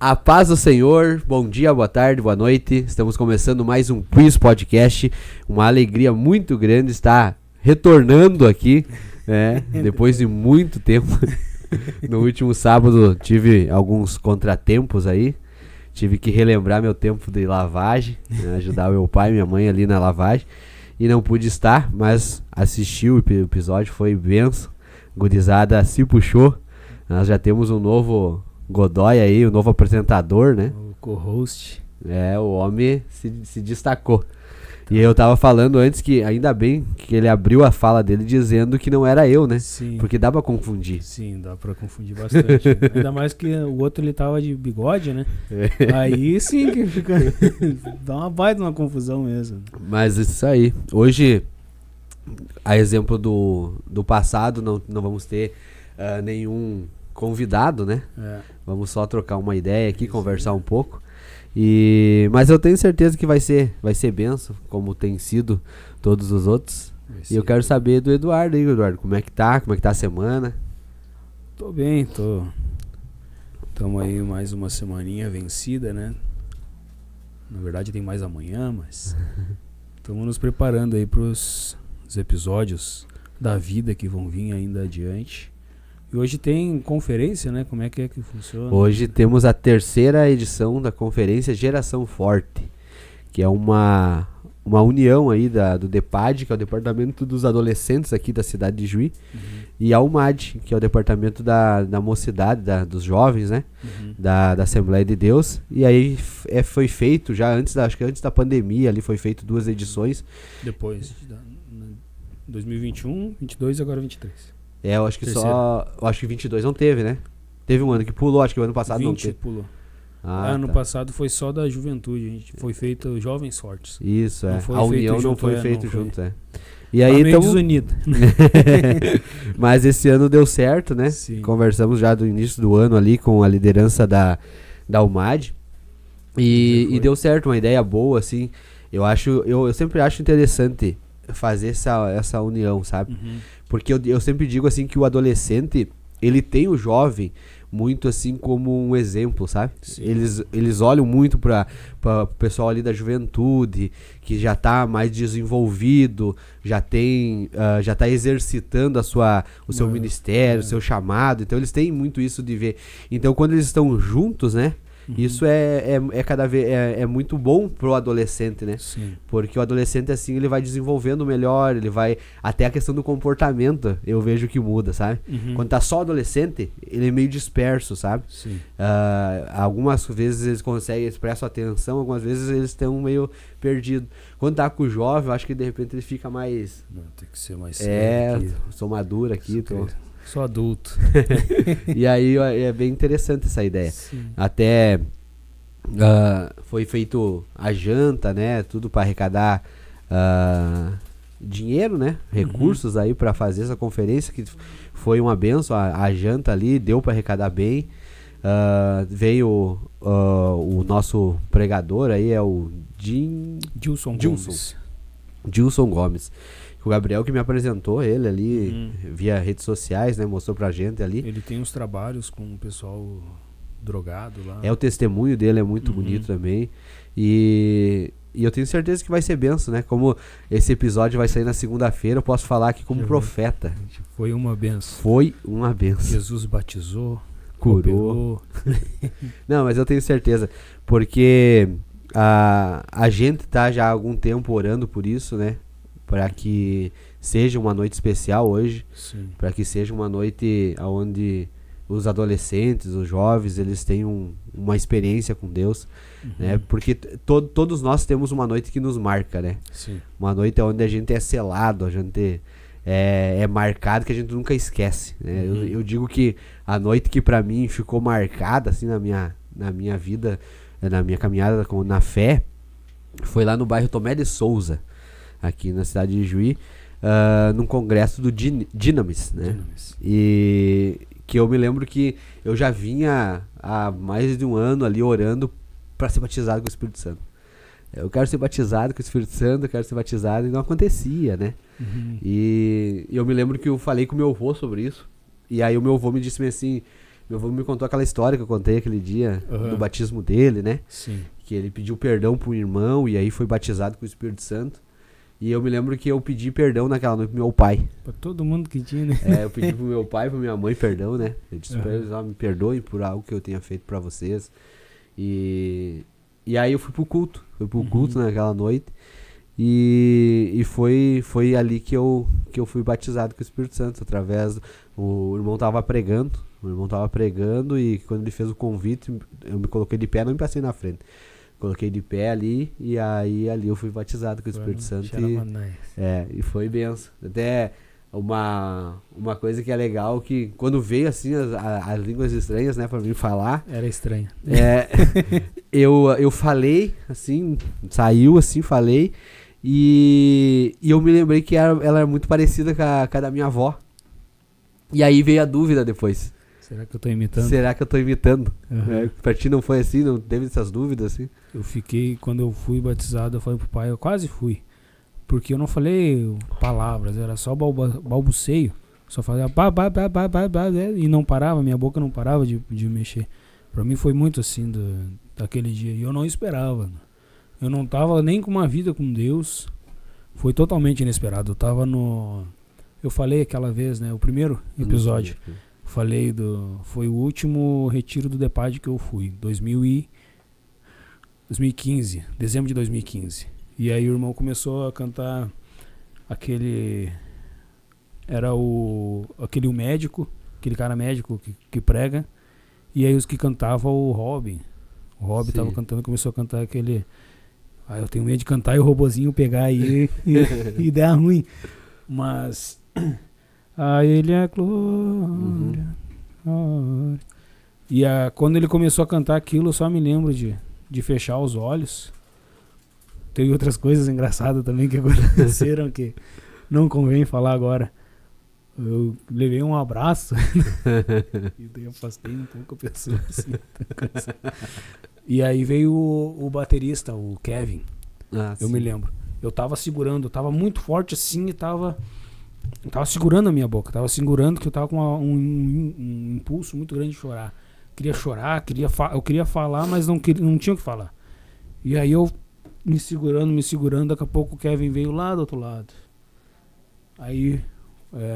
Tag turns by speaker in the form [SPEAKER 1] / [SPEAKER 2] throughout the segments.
[SPEAKER 1] A paz do Senhor, bom dia, boa tarde, boa noite. Estamos começando mais um Quiz Podcast. Uma alegria muito grande estar retornando aqui, né? Depois de muito tempo. No último sábado tive alguns contratempos aí. Tive que relembrar meu tempo de lavagem, né? Ajudar meu pai e minha mãe ali na lavagem. E não pude estar, mas assisti o episódio, foi benção. Gurizada se puxou. Nós já temos um novo Godoy aí, o novo apresentador, né?
[SPEAKER 2] O co-host.
[SPEAKER 1] É, o homem se destacou. Tá. E eu tava falando antes que ainda bem que ele abriu a fala dele dizendo que não era eu, né?
[SPEAKER 2] Sim.
[SPEAKER 1] Porque dá pra confundir.
[SPEAKER 2] Sim, dá pra confundir bastante. Né? Ainda mais que o outro ele tava de bigode, né? Aí sim que fica... dá uma baita uma confusão mesmo.
[SPEAKER 1] Mas isso aí. Hoje, a exemplo do passado, não vamos ter nenhum convidado, né? Vamos só trocar uma ideia aqui, conversar um pouco. Mas eu tenho certeza que vai ser benção, como tem sido todos os outros. E eu quero saber do Eduardo aí, Eduardo, como é que tá a semana?
[SPEAKER 2] Tô bem, Tamo aí mais uma semaninha vencida, né? Na verdade tem mais amanhã, mas estamos nos preparando aí pros episódios da vida que vão vir ainda adiante. E hoje tem conferência, né? Como é que funciona?
[SPEAKER 1] Hoje temos a terceira edição da conferência Geração Forte, que é uma união aí do DEPAD, que é o Departamento dos Adolescentes aqui da cidade de Juí, e a UMAD, que é o Departamento da Mocidade, dos Jovens, né? Da Assembleia de Deus. E aí foi feito já acho que antes da pandemia, ali foi feito 2 edições.
[SPEAKER 2] Depois, 2021, 22 e agora 23.
[SPEAKER 1] Eu acho que eu acho que 22 não teve, né? Teve um ano que pulou, acho que o ano passado
[SPEAKER 2] 20
[SPEAKER 1] não teve.
[SPEAKER 2] Pulou.
[SPEAKER 1] Ano
[SPEAKER 2] passado foi só da juventude, a gente foi feito Jovens Fortes.
[SPEAKER 1] Isso, a união não foi feito junto, E
[SPEAKER 2] aí
[SPEAKER 1] então
[SPEAKER 2] desunido.
[SPEAKER 1] Mas esse ano deu certo, né?
[SPEAKER 2] Sim.
[SPEAKER 1] Conversamos já do início do ano ali com a liderança da UMAD. E deu certo, uma ideia boa, assim. Eu sempre acho interessante fazer essa união, sabe? Porque eu sempre digo assim que o adolescente, ele tem o jovem muito assim como um exemplo, sabe? Eles olham muito para o pessoal ali da juventude, que já tá mais desenvolvido, já tá exercitando o seu ministério, o seu chamado. Então eles têm muito isso de ver. Então quando eles estão juntos, né? Isso é cada vez muito bom pro adolescente, né?
[SPEAKER 2] Sim.
[SPEAKER 1] Porque o adolescente, assim, ele vai desenvolvendo melhor, ele vai... Até a questão do comportamento, eu vejo que muda, sabe? Quando tá só adolescente, ele é meio disperso, sabe?
[SPEAKER 2] Sim.
[SPEAKER 1] Algumas vezes eles conseguem expressar atenção, algumas vezes eles estão meio perdidos. Quando tá com o jovem, eu acho que de repente ele fica mais...
[SPEAKER 2] Não, tem que ser mais sério.
[SPEAKER 1] Sou maduro aqui,
[SPEAKER 2] Sou adulto.
[SPEAKER 1] E aí é bem interessante essa ideia.
[SPEAKER 2] Sim.
[SPEAKER 1] Até foi feito a janta, né? Tudo para arrecadar dinheiro, né? Recursos aí para fazer essa conferência, que foi uma benção. A janta ali deu para arrecadar bem. Veio o nosso pregador aí, é o
[SPEAKER 2] Gilson
[SPEAKER 1] Gomes. O Gabriel que me apresentou ele ali via redes sociais, né? Mostrou pra gente ali.
[SPEAKER 2] Ele tem uns trabalhos com o pessoal drogado lá.
[SPEAKER 1] O testemunho dele é muito bonito também. E eu tenho certeza que vai ser benção, né? Como esse episódio vai sair na segunda-feira, eu posso falar aqui como profeta.
[SPEAKER 2] Foi uma benção.
[SPEAKER 1] Foi uma benção.
[SPEAKER 2] Jesus batizou,
[SPEAKER 1] curou. Não, mas eu tenho certeza. Porque a gente tá já há algum tempo orando por isso, né? Para que seja uma noite especial hoje, para que seja uma noite onde os adolescentes, os jovens, eles tenham uma experiência com Deus, né? Porque todos nós temos uma noite que nos marca, né?
[SPEAKER 2] Sim.
[SPEAKER 1] Uma noite onde a gente é selado, a gente é marcado, que a gente nunca esquece, né? Eu digo que a noite que para mim ficou marcada assim na minha vida, na minha caminhada na fé, foi lá no bairro Tomé de Souza, aqui na cidade de Juí, num congresso do Dinamis, né? E que eu me lembro que eu já vinha há mais de um ano ali orando para ser batizado com o Espírito Santo. Eu quero ser batizado com o Espírito Santo, eu quero ser batizado, e não acontecia, né? E eu me lembro que eu falei com o meu avô sobre isso, e aí o meu avô me disse assim, Meu avô me contou aquela história que eu contei aquele dia,
[SPEAKER 2] Aham.
[SPEAKER 1] do batismo dele, né?
[SPEAKER 2] Sim.
[SPEAKER 1] Que ele pediu perdão pro irmão e aí foi batizado com o Espírito Santo. E eu me lembro que eu pedi perdão naquela noite pro meu pai.
[SPEAKER 2] Pra todo mundo que tinha, né?
[SPEAKER 1] Eu pedi pro meu pai e pra minha mãe perdão, né? Eu disse pra eles, me perdoem por algo que eu tenha feito pra vocês. E aí eu fui pro culto. Fui pro culto naquela noite. E foi ali que eu fui batizado com o Espírito Santo, através o irmão tava pregando. O irmão tava pregando e quando ele fez o convite, eu me coloquei de pé, não me passei na frente. Coloquei de pé ali e aí ali eu fui batizado com o Espírito Santo. E foi benção. Até uma coisa que é legal, que quando veio assim as línguas estranhas, né, pra mim falar.
[SPEAKER 2] Era estranho.
[SPEAKER 1] Eu falei, assim, saiu assim, falei. E eu me lembrei que ela era muito parecida com a da minha avó. E aí veio a dúvida depois.
[SPEAKER 2] Será que eu tô imitando?
[SPEAKER 1] Será que eu tô imitando?
[SPEAKER 2] Uhum.
[SPEAKER 1] Pra ti não foi assim? Não teve essas dúvidas assim?
[SPEAKER 2] Eu fiquei, quando eu fui batizado, eu falei pro pai, eu quase fui. Porque eu não falei palavras, era só balbuceio. Só fazia e não parava, minha boca não parava de mexer. Pra mim foi muito assim daquele dia. E eu não esperava. Eu não tava nem com uma vida com Deus. Foi totalmente inesperado. Eu tava no... Eu falei aquela vez, né? O primeiro episódio. Falei foi o último retiro do DEPAD que eu fui. 2015. Dezembro de 2015. E aí o irmão começou a cantar aquele... Era aquele médico, aquele cara médico que prega. E aí os que cantavam o Robin. O Robin tava cantando, começou a cantar aquele... eu tenho medo de cantar e o robozinho pegar aí e dar ruim. Mas... a ele é glória. Glória. E quando ele começou a cantar aquilo, eu só me lembro de fechar os olhos. Teve outras coisas engraçadas também que aconteceram que não convém falar agora. Eu levei um abraço e daí afastei um pouco a pessoa assim. E aí veio o baterista, o Kevin. Eu me lembro. Eu tava segurando, eu tava muito forte assim e tava segurando a minha boca. Tava segurando que eu tava com um impulso muito grande de chorar. Queria chorar, eu queria falar, mas não tinha o que falar. E aí eu me segurando, daqui a pouco o Kevin veio lá do outro lado. Aí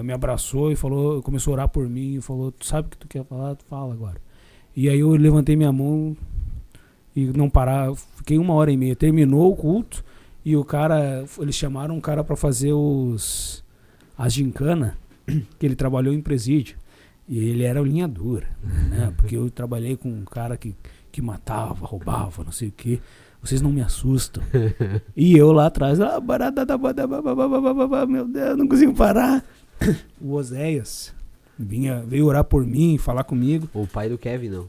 [SPEAKER 2] me abraçou e falou, começou a orar por mim e falou, tu sabe o que tu quer falar? Tu fala agora. E aí eu levantei minha mão e não parar, fiquei 1h30. Terminou o culto e eles chamaram um cara pra fazer as gincana, que ele trabalhou em presídio. E ele era linha dura, né? Porque eu trabalhei com um cara que matava, roubava, não sei o que. Vocês não me assustam. E eu lá atrás, meu Deus, não consigo parar. O Oséias veio orar por mim, falar comigo.
[SPEAKER 1] O pai do Kevin, não.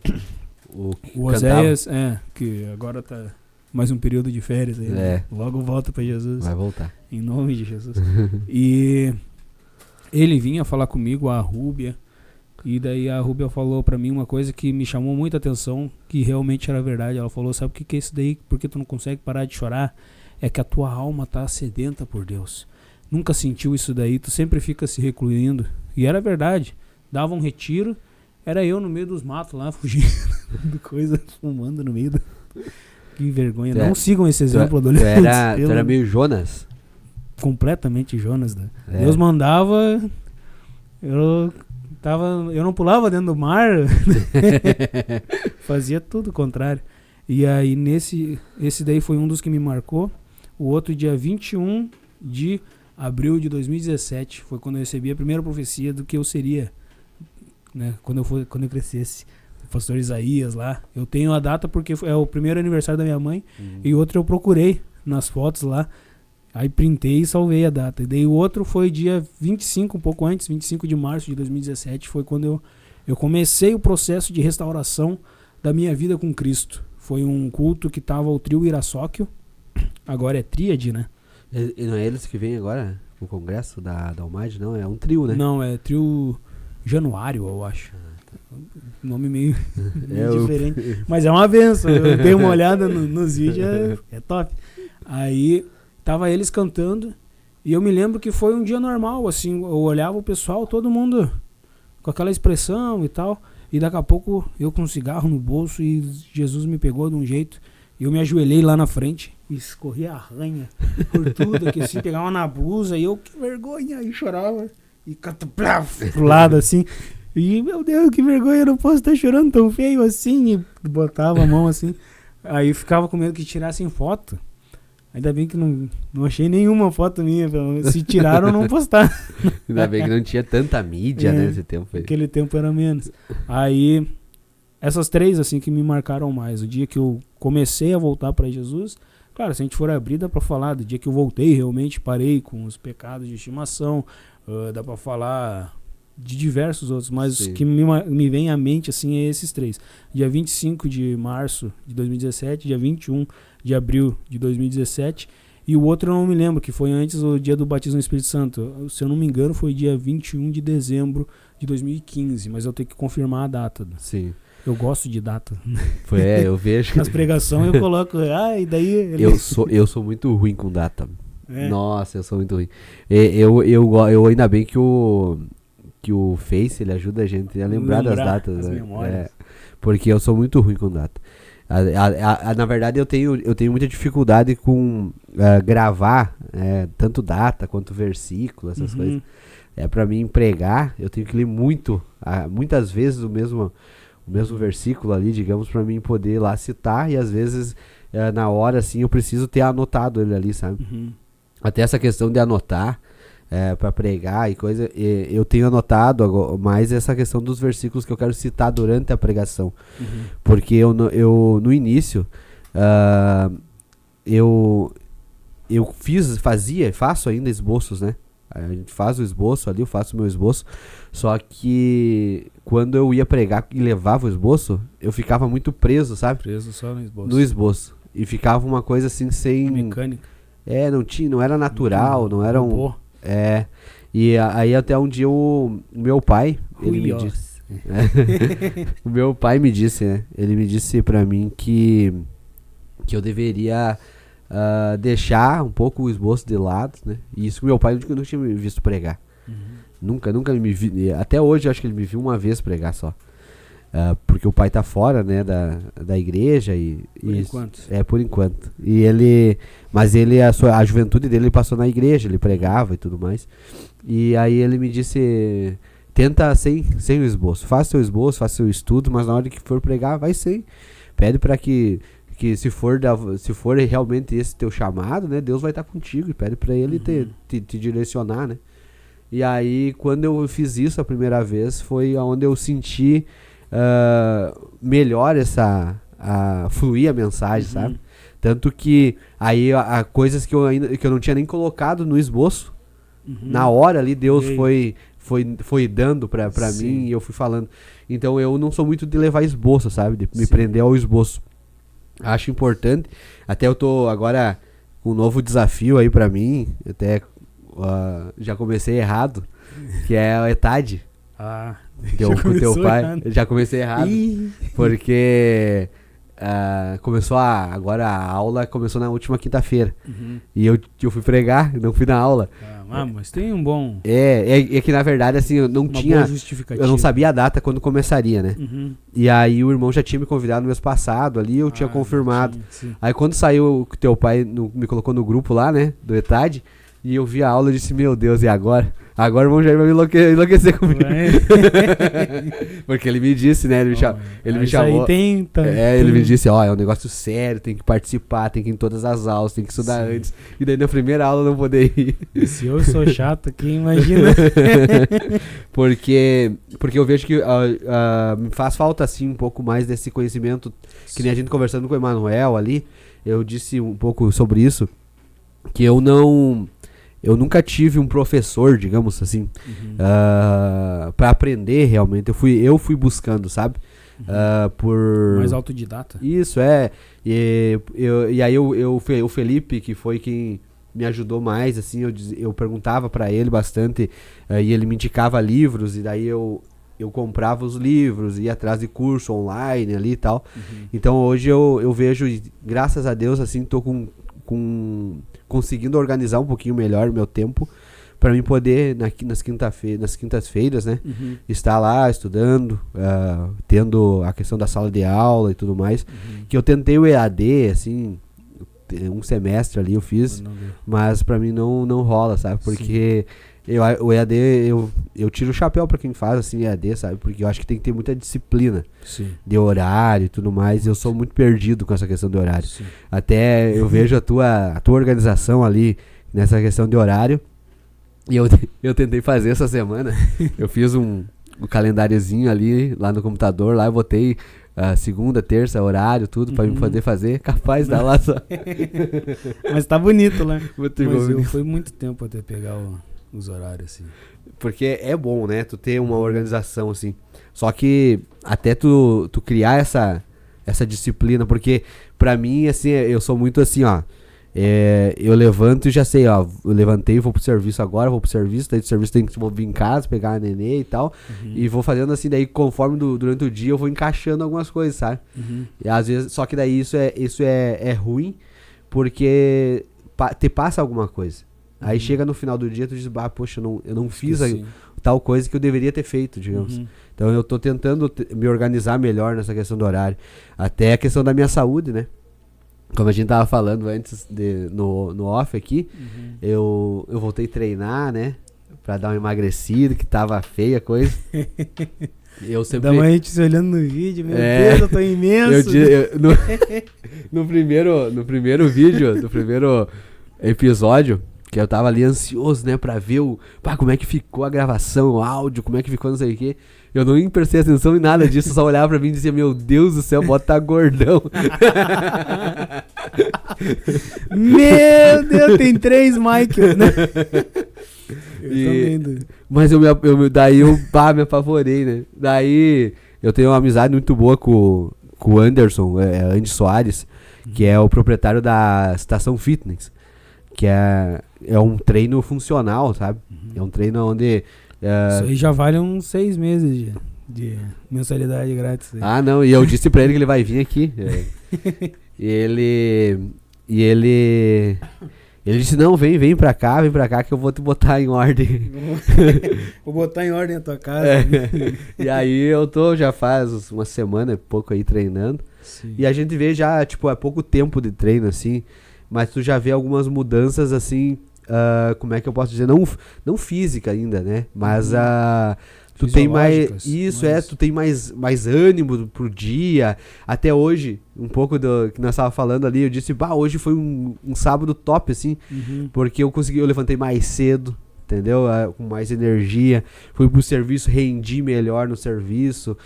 [SPEAKER 2] O Oséias, que agora tá mais um período de férias aí, né? Logo volta pra Jesus.
[SPEAKER 1] Vai voltar.
[SPEAKER 2] Em nome de Jesus. E ele vinha falar comigo, a Rúbia. E daí a Rúbia falou pra mim uma coisa que me chamou muita atenção, que realmente era verdade. Ela falou, sabe o que é isso daí? Por que tu não consegue parar de chorar? É que a tua alma tá sedenta por Deus. Nunca sentiu isso daí, tu sempre fica se recluindo. E era verdade. Dava um retiro, era eu no meio dos matos lá, fugindo de coisa, fumando no meio Que vergonha. Não sigam esse exemplo, adolescentes.
[SPEAKER 1] Tu era meio Jonas?
[SPEAKER 2] Completamente Jonas, né? Deus mandava... Eu não pulava dentro do mar. Fazia tudo o contrário. E aí esse daí foi um dos que me marcou. O outro dia 21 de abril de 2017 foi quando eu recebi a primeira profecia do que eu seria, né, quando eu crescesse. O pastor Isaías lá. Eu tenho a data porque é o primeiro aniversário da minha mãe. E outro eu procurei nas fotos lá. Aí printei e salvei a data. E daí o outro foi dia 25, um pouco antes, 25 de março de 2017, foi quando eu comecei o processo de restauração da minha vida com Cristo. Foi um culto que tava o trio Irassóquio, agora é tríade, né?
[SPEAKER 1] E não é eles que vêm agora no congresso da Almad, não? É um trio, né?
[SPEAKER 2] Não, é trio Januário, eu acho. Nome meio diferente. Mas é uma benção, eu dei uma olhada nos vídeos, é top. Aí... tava eles cantando e eu me lembro que foi um dia normal, assim, eu olhava o pessoal, todo mundo com aquela expressão e tal, e daqui a pouco eu com um cigarro no bolso e Jesus me pegou de um jeito, e eu me ajoelhei lá na frente e escorria arranha por tudo, que assim, pegava na blusa e eu, que vergonha, e chorava e cataplaf pro lado assim, e meu Deus, que vergonha, eu não posso estar chorando tão feio assim, e botava a mão assim, aí ficava com medo que tirassem foto. Ainda bem que não achei nenhuma foto minha, pelo menos. Se tiraram, não postaram.
[SPEAKER 1] Ainda bem que não tinha tanta mídia, né, nesse tempo aí.
[SPEAKER 2] Aquele tempo era menos. Aí, essas 3, assim, que me marcaram mais. O dia que eu comecei a voltar para Jesus, claro, se a gente for abrir, dá pra falar do dia que eu voltei, realmente parei com os pecados de estimação, dá pra falar de diversos outros, mas o que me vem à mente, assim, é esses 3. Dia 25 de março de 2017, dia 21 de abril de 2017, e o outro eu não me lembro, que foi antes o dia do batismo no Espírito Santo. Se eu não me engano, foi dia 21 de dezembro de 2015, mas eu tenho que confirmar a data.
[SPEAKER 1] Sim.
[SPEAKER 2] Eu gosto de data.
[SPEAKER 1] Eu vejo.
[SPEAKER 2] Nas pregações eu coloco, e daí...
[SPEAKER 1] Eu sou muito ruim com data. Nossa, eu sou muito ruim. Eu ainda bem que o Face, ele ajuda a gente a lembrar das datas.
[SPEAKER 2] As memórias.
[SPEAKER 1] Porque eu sou muito ruim com data. Na verdade, eu tenho muita dificuldade com gravar tanto data quanto versículo, essas coisas. Pra mim pregar, eu tenho que ler muitas vezes o mesmo versículo ali, digamos, pra mim poder lá citar, e às vezes na hora assim eu preciso ter anotado ele ali, sabe? Até essa questão de anotar para pregar e coisa, eu tenho anotado mais essa questão dos versículos que eu quero citar durante a pregação. Porque eu no início eu faço ainda esboços, né? A gente faz o esboço ali, eu faço o meu esboço, só que quando eu ia pregar e levava o esboço, eu ficava muito preso, sabe?
[SPEAKER 2] Preso só no esboço.
[SPEAKER 1] No esboço. E ficava uma coisa assim sem...
[SPEAKER 2] Mecânica.
[SPEAKER 1] Não era natural, não era um... E aí até um dia o meu pai, ele me disse... O meu pai me disse, né? Ele me disse pra mim que eu deveria deixar um pouco o esboço de lado, né? E isso meu pai nunca tinha me visto pregar. Nunca me vi. Até hoje eu acho que ele me viu uma vez pregar só. Porque o pai tá fora, né, da igreja
[SPEAKER 2] por enquanto.
[SPEAKER 1] Por enquanto. Mas a juventude dele ele passou na igreja, ele pregava e tudo mais. E aí ele me disse, tenta sem o esboço, faça seu esboço, faça seu estudo, mas na hora que for pregar, vai sem. Pede para que se for realmente esse teu chamado, né, Deus vai estar contigo, e pede para ele te direcionar, né. E aí quando eu fiz isso a primeira vez, foi onde eu senti melhor fluir a mensagem, sabe? Tanto que aí há coisas que eu não tinha nem colocado no esboço, na hora ali Deus foi dando pra mim, e eu fui falando. Então eu não sou muito de levar esboço, sabe? De me prender ao esboço. Acho importante. Até eu tô agora com um novo desafio aí pra mim, até já comecei errado, que é o ETAD. Com teu pai. Errado. Já comecei errado. Porque agora a aula começou na última quinta-feira. E eu fui pregar, não fui na aula.
[SPEAKER 2] Mas tem um bom...
[SPEAKER 1] É que na verdade assim, eu não tinha... Eu não sabia a data quando começaria, né? E aí o irmão já tinha me convidado no mês passado ali, eu tinha confirmado. Aí quando saiu, que teu pai me colocou no grupo lá, né? Do ETAD. E eu vi a aula e disse, meu Deus, e agora? Agora o irmão Jair vai me enlouquecer comigo. Porque ele me disse, né? Ele me chamou. Ele me disse, é um negócio sério, tem que participar, tem que ir em todas as aulas, tem que estudar antes. E daí na primeira aula eu não poder ir.
[SPEAKER 2] Se eu sou chato aqui, imagina.
[SPEAKER 1] Porque eu vejo que me faz falta assim um pouco mais desse conhecimento. Que nem a gente conversando com o Emanuel ali, eu disse um pouco sobre isso. Que eu nunca tive um professor, digamos assim, pra aprender realmente. Eu fui buscando, sabe?
[SPEAKER 2] Mais autodidata.
[SPEAKER 1] Isso, E aí o Felipe, que foi quem me ajudou mais, assim, eu perguntava pra ele bastante, e ele me indicava livros, e daí eu comprava os livros, ia atrás de curso online ali e tal. Então hoje eu vejo, graças a Deus, assim, tô conseguindo organizar um pouquinho melhor o meu tempo, pra mim poder, nas quintas-feiras, né? Estar lá estudando, tendo a questão da sala de aula e tudo mais. Que eu tentei o EAD, assim, um semestre ali eu fiz, mas pra mim não rola, sabe? Porque o EAD, eu tiro o chapéu pra quem faz, assim, EAD, sabe? Porque eu acho que tem que ter muita disciplina de horário e tudo mais. Eu sou muito perdido com essa questão de horário. Sim. Até eu vejo a tua organização ali nessa questão de horário. E eu tentei fazer essa semana. Eu fiz um calendáriozinho ali, lá no computador, lá eu botei segunda, terça, horário, tudo pra me poder fazer. Capaz, dá lá só.
[SPEAKER 2] Mas tá bonito lá.
[SPEAKER 1] Mas
[SPEAKER 2] foi muito tempo até pegar os horários, assim.
[SPEAKER 1] Porque é bom, né? Tu ter uma organização, assim. Só que até tu criar essa disciplina, porque pra mim, assim, eu sou muito assim, ó. Eu levanto e já sei, ó. Eu levantei, vou pro serviço agora, vou pro serviço, daí do serviço vou vir em casa, pegar a nenê e tal. E vou fazendo assim, daí conforme durante o dia eu vou encaixando algumas coisas, sabe? E às vezes, só que daí isso é ruim, porque te passa alguma coisa. Aí chega no final do dia, tu diz, poxa, eu não fiz tal coisa que eu deveria ter feito, digamos. Então eu tô tentando me organizar melhor nessa questão do horário. Até a questão da minha saúde, né? Como a gente tava falando antes no off aqui, eu voltei a treinar, né? Pra dar uma emagrecida, que tava feia a coisa. Eu sempre...
[SPEAKER 2] Dá uma gente se olhando no vídeo, meu Deus, eu tô imenso.
[SPEAKER 1] No primeiro vídeo, no primeiro episódio, que eu tava ali ansioso, né, pra ver como é que ficou a gravação, o áudio, como é que ficou não sei o quê. Eu não prestei atenção em nada disso, só olhava pra mim e dizia, meu Deus do céu, bota tá gordão.
[SPEAKER 2] Meu Deus, tem 3 Michael, né?
[SPEAKER 1] Mas daí eu me apavorei, né? Daí eu tenho uma amizade muito boa com o Anderson, Andy Soares, que é o proprietário da Estação Fitness, que é um treino funcional, sabe? É um treino onde...
[SPEAKER 2] Isso aí já vale uns 6 meses de mensalidade grátis. Aí.
[SPEAKER 1] Ah, não, e eu disse pra ele que ele vai vir aqui. E ele disse, não, vem pra cá que eu vou te botar em ordem.
[SPEAKER 2] Vou botar em ordem a tua casa.
[SPEAKER 1] E aí eu já faz uma semana e pouco aí treinando. Sim. E a gente vê já, tipo, é pouco tempo de treino, assim, mas tu já vê algumas mudanças, assim, como é que eu posso dizer? Não física ainda, né? Mas tu tem mais... Isso, tu tem mais ânimo pro dia. Até hoje, um pouco do que nós estávamos falando ali, eu disse, hoje foi um sábado top, assim, porque eu levantei mais cedo, entendeu? Com mais energia. Fui pro serviço, rendi melhor no serviço.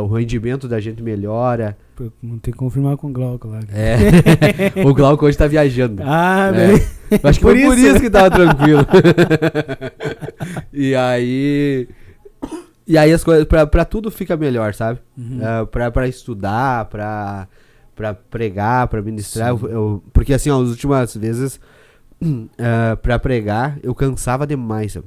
[SPEAKER 1] O rendimento da gente melhora.
[SPEAKER 2] Não tem que confirmar com o Glauco lá.
[SPEAKER 1] O Glauco hoje tá viajando.
[SPEAKER 2] Velho.
[SPEAKER 1] Acho que foi por isso que tava tranquilo. E aí as coisas, pra tudo fica melhor, sabe? Pra estudar, pra pregar, pra ministrar. Porque assim, as últimas vezes, pra pregar, eu cansava demais, sabe?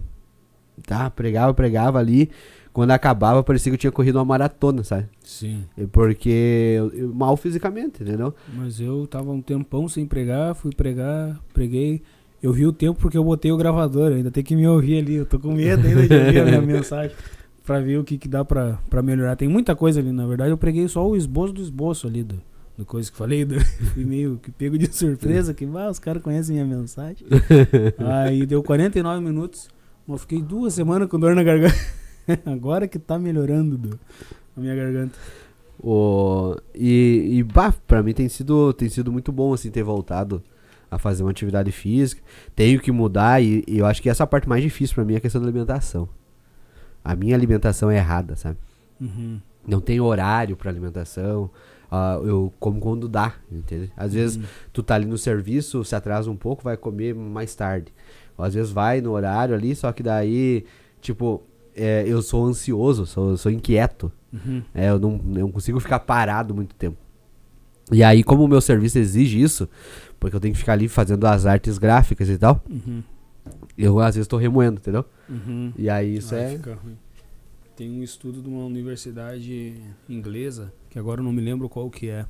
[SPEAKER 1] Tá? Pregava ali. Quando acabava, parecia que eu tinha corrido uma maratona, sabe?
[SPEAKER 2] Sim.
[SPEAKER 1] Porque eu mal fisicamente, entendeu?
[SPEAKER 2] Mas eu tava um tempão sem pregar, fui pregar, preguei. Eu vi o tempo porque eu botei o gravador, ainda tem que me ouvir ali. Eu tô com medo ainda de ouvir a minha mensagem pra ver o que dá pra melhorar. Tem muita coisa ali, na verdade. Eu preguei só o esboço do esboço ali do coisa que falei. Fui meio que pego de surpresa, que os caras conhecem minha mensagem. Aí deu 49 minutos, mas fiquei 2 semanas com dor na garganta. Agora que tá melhorando a minha garganta.
[SPEAKER 1] Pra mim tem sido muito bom, assim, ter voltado a fazer uma atividade física. Tenho que mudar e eu acho que essa é a parte mais difícil pra mim, é a questão da alimentação. A minha alimentação é errada, sabe? Não tem horário pra alimentação. Eu como quando dá, entendeu? Às vezes tu tá ali no serviço, se atrasa um pouco, vai comer mais tarde. Ou às vezes vai no horário ali, só que daí, tipo... eu sou ansioso, sou inquieto. Eu não consigo ficar parado muito tempo. E aí, como o meu serviço exige isso, porque eu tenho que ficar ali fazendo as artes gráficas e tal, eu às vezes tô remoendo, entendeu? E aí isso fica ruim.
[SPEAKER 2] Tem um estudo de uma universidade inglesa, que agora eu não me lembro qual que é.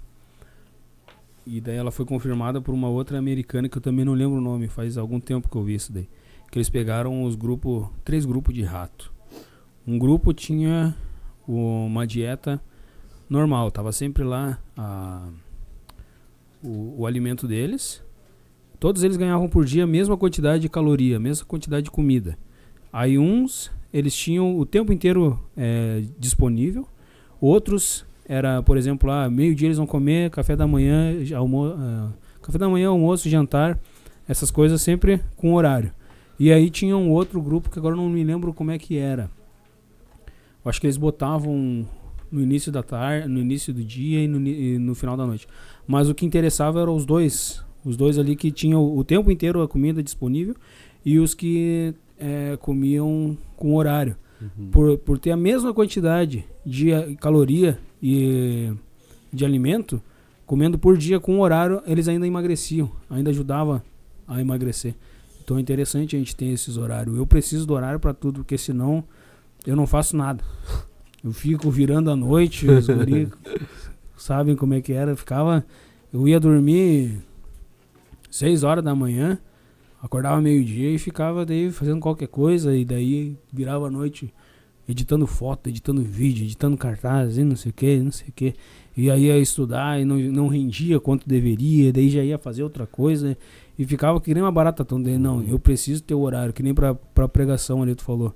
[SPEAKER 2] E daí ela foi confirmada por uma outra americana, que eu também não lembro o nome, faz algum tempo que eu vi isso daí. que eles pegaram 3 grupos de rato. Um grupo tinha uma dieta normal, tava sempre lá o alimento deles. Todos eles ganhavam por dia a mesma quantidade de caloria, a mesma quantidade de comida. Aí uns, eles tinham o tempo inteiro disponível. Outros, era, por exemplo, meio-dia eles vão comer, café da manhã, almoço, jantar, essas coisas sempre com horário. E aí tinha um outro grupo que agora não me lembro como é que era. Eu acho que eles botavam no início da tarde, no início do dia e no final da noite. Mas o que interessava eram os dois ali que tinham o tempo inteiro a comida disponível e os que comiam com horário. Por ter a mesma quantidade de caloria e de alimento, comendo por dia com horário, eles ainda emagreciam, ainda ajudava a emagrecer. Então é interessante a gente ter esses horários. Eu preciso do horário para tudo, porque senão eu não faço nada. Eu fico virando à noite, os guris sabem como é que era. Eu ia dormir 6 horas da manhã, acordava meio-dia e ficava daí fazendo qualquer coisa, e daí virava a noite editando foto, editando vídeo, editando cartaz, e não sei o que. E aí ia estudar e não rendia quanto deveria, daí já ia fazer outra coisa e ficava que nem uma barata tonta. Não, eu preciso ter o horário, que nem pra pregação ali tu falou.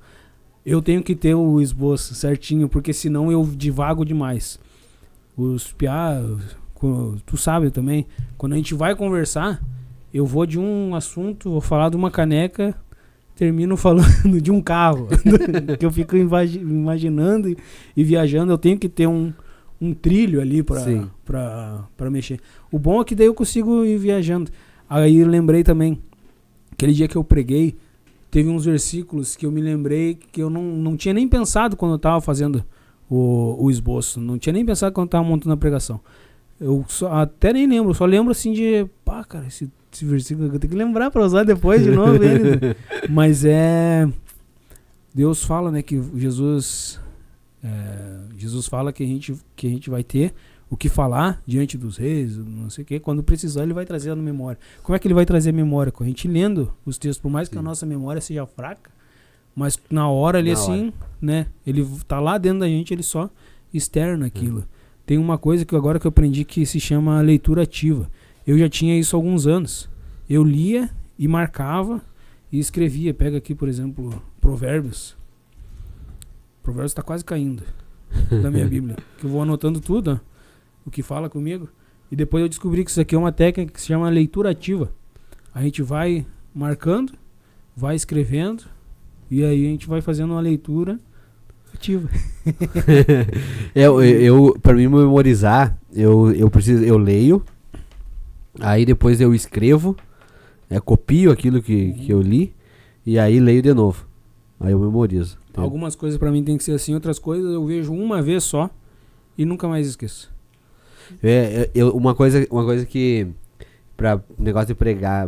[SPEAKER 2] Eu tenho que ter o esboço certinho, porque senão eu divago demais. Os piá, tu sabe também, quando a gente vai conversar, eu vou de um assunto, vou falar de uma caneca, termino falando de um carro, que eu fico imaginando e viajando. Eu tenho que ter um trilho ali pra mexer. O bom é que daí eu consigo ir viajando. Aí eu lembrei também, aquele dia que eu preguei, teve uns versículos que eu me lembrei que eu não tinha nem pensado quando eu tava fazendo o esboço, não tinha nem pensado quando eu tava montando a pregação. Eu até nem lembro, só lembro assim de, cara, esse versículo eu tenho que lembrar pra usar depois de novo ele. Mas Deus fala, né, que Jesus fala que a gente vai ter o que falar diante dos reis, não sei o que, quando precisar ele vai trazer a memória. Como é que ele vai trazer a memória? Com a gente lendo os textos, por mais que a nossa memória seja fraca, mas na hora ali né, ele tá lá dentro da gente, ele só externa aquilo. Tem uma coisa que agora que eu aprendi que se chama leitura ativa. Eu já tinha isso há alguns anos. Eu lia e marcava e escrevia. Pega aqui, por exemplo, Provérbios. Provérbios está quase caindo da minha Bíblia. Que eu vou anotando tudo, o que fala comigo. E depois eu descobri que isso aqui é uma técnica que se chama leitura ativa. A gente vai marcando, vai escrevendo e aí a gente vai fazendo uma leitura ativa.
[SPEAKER 1] Para mim memorizar, eu leio, aí depois eu escrevo, copio aquilo que eu li e aí leio de novo. Aí eu memorizo.
[SPEAKER 2] Algumas coisas para mim tem que ser assim, outras coisas eu vejo uma vez só e nunca mais esqueço.
[SPEAKER 1] Uma coisa que pra negócio de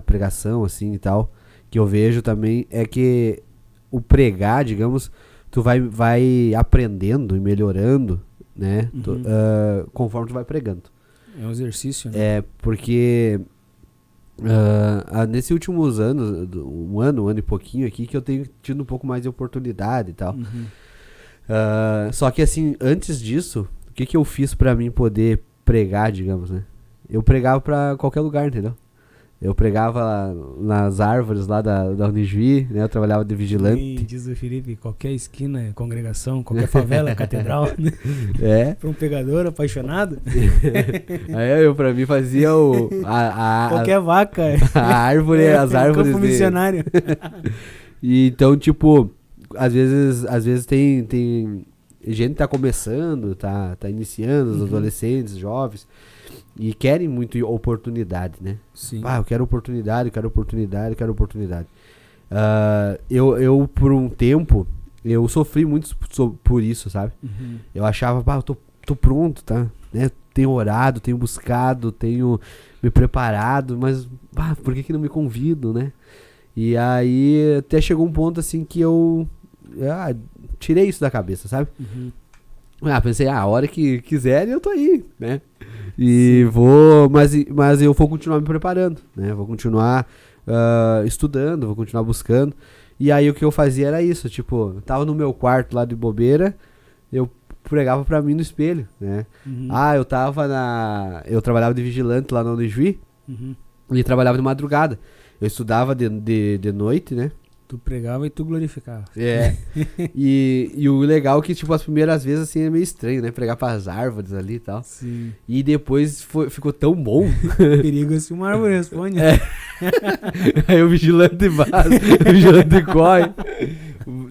[SPEAKER 1] pregação assim e tal, que eu vejo também é que o pregar, digamos, tu vai aprendendo e melhorando, né? Conforme tu vai pregando.
[SPEAKER 2] É um exercício, né?
[SPEAKER 1] Porque nesses últimos anos, um ano e pouquinho aqui, que eu tenho tido um pouco mais de oportunidade e tal. Só que assim, antes disso, o que eu fiz pra mim poder pregar, digamos, né? Eu pregava pra qualquer lugar, entendeu? Eu pregava nas árvores lá da Unijuí, né? Eu trabalhava de vigilante.
[SPEAKER 2] E diz o Felipe, qualquer esquina é congregação, qualquer favela é catedral. Para um pregador apaixonado.
[SPEAKER 1] Aí eu pra mim fazia
[SPEAKER 2] qualquer vaca.
[SPEAKER 1] A árvore, as árvores.
[SPEAKER 2] Campo missionário.
[SPEAKER 1] E então, tipo, às vezes tem gente que tá começando, tá iniciando, os adolescentes, jovens. E querem muito oportunidade, né?
[SPEAKER 2] Sim.
[SPEAKER 1] Eu quero oportunidade. Eu por um tempo, eu sofri muito por isso, sabe? Eu achava, eu tô pronto, tá? Né? Tenho orado, tenho buscado, tenho me preparado, mas por que não me convido, né? E aí até chegou um ponto assim que eu tirei isso da cabeça, sabe? Pensei, a hora que quiserem eu tô aí, né? E mas eu vou continuar me preparando, né? Vou continuar estudando, vou continuar buscando. E aí o que eu fazia era isso, tipo, eu tava no meu quarto lá de bobeira, eu pregava pra mim no espelho, né? Eu trabalhava de vigilante lá no Unijuí, e trabalhava de madrugada. Eu estudava de noite, né?
[SPEAKER 2] Tu pregava e tu glorificava.
[SPEAKER 1] É. E o legal é que, tipo, as primeiras vezes, assim, é meio estranho, né? Pregar pras árvores ali e tal.
[SPEAKER 2] Sim.
[SPEAKER 1] E depois ficou tão bom.
[SPEAKER 2] Perigo se uma árvore responde.
[SPEAKER 1] Aí o vigilante bate, o vigilante corre.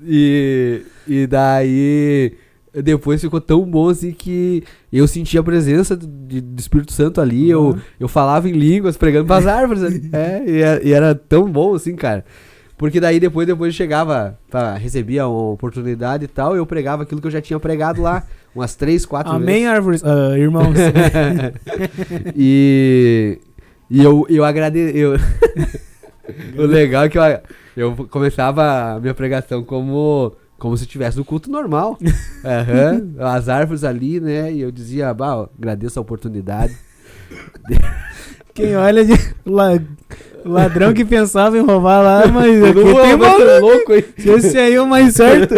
[SPEAKER 1] E daí... Depois ficou tão bom, assim, que eu sentia a presença do Espírito Santo ali. Eu falava em línguas, pregando pras árvores ali. E era tão bom, assim, cara. Porque daí depois eu chegava, recebia uma oportunidade e tal, eu pregava aquilo que eu já tinha pregado lá, umas 3, 4 vezes.
[SPEAKER 2] Amém, árvores, irmãos.
[SPEAKER 1] E eu agradeço. O legal é que eu começava a minha pregação como se estivesse no culto normal. As árvores ali, né? E eu dizia, agradeço a oportunidade.
[SPEAKER 2] Quem olha de ladrão que pensava em roubar lá, mas aqui tem
[SPEAKER 1] louco, hein?
[SPEAKER 2] Esse aí é o mais certo.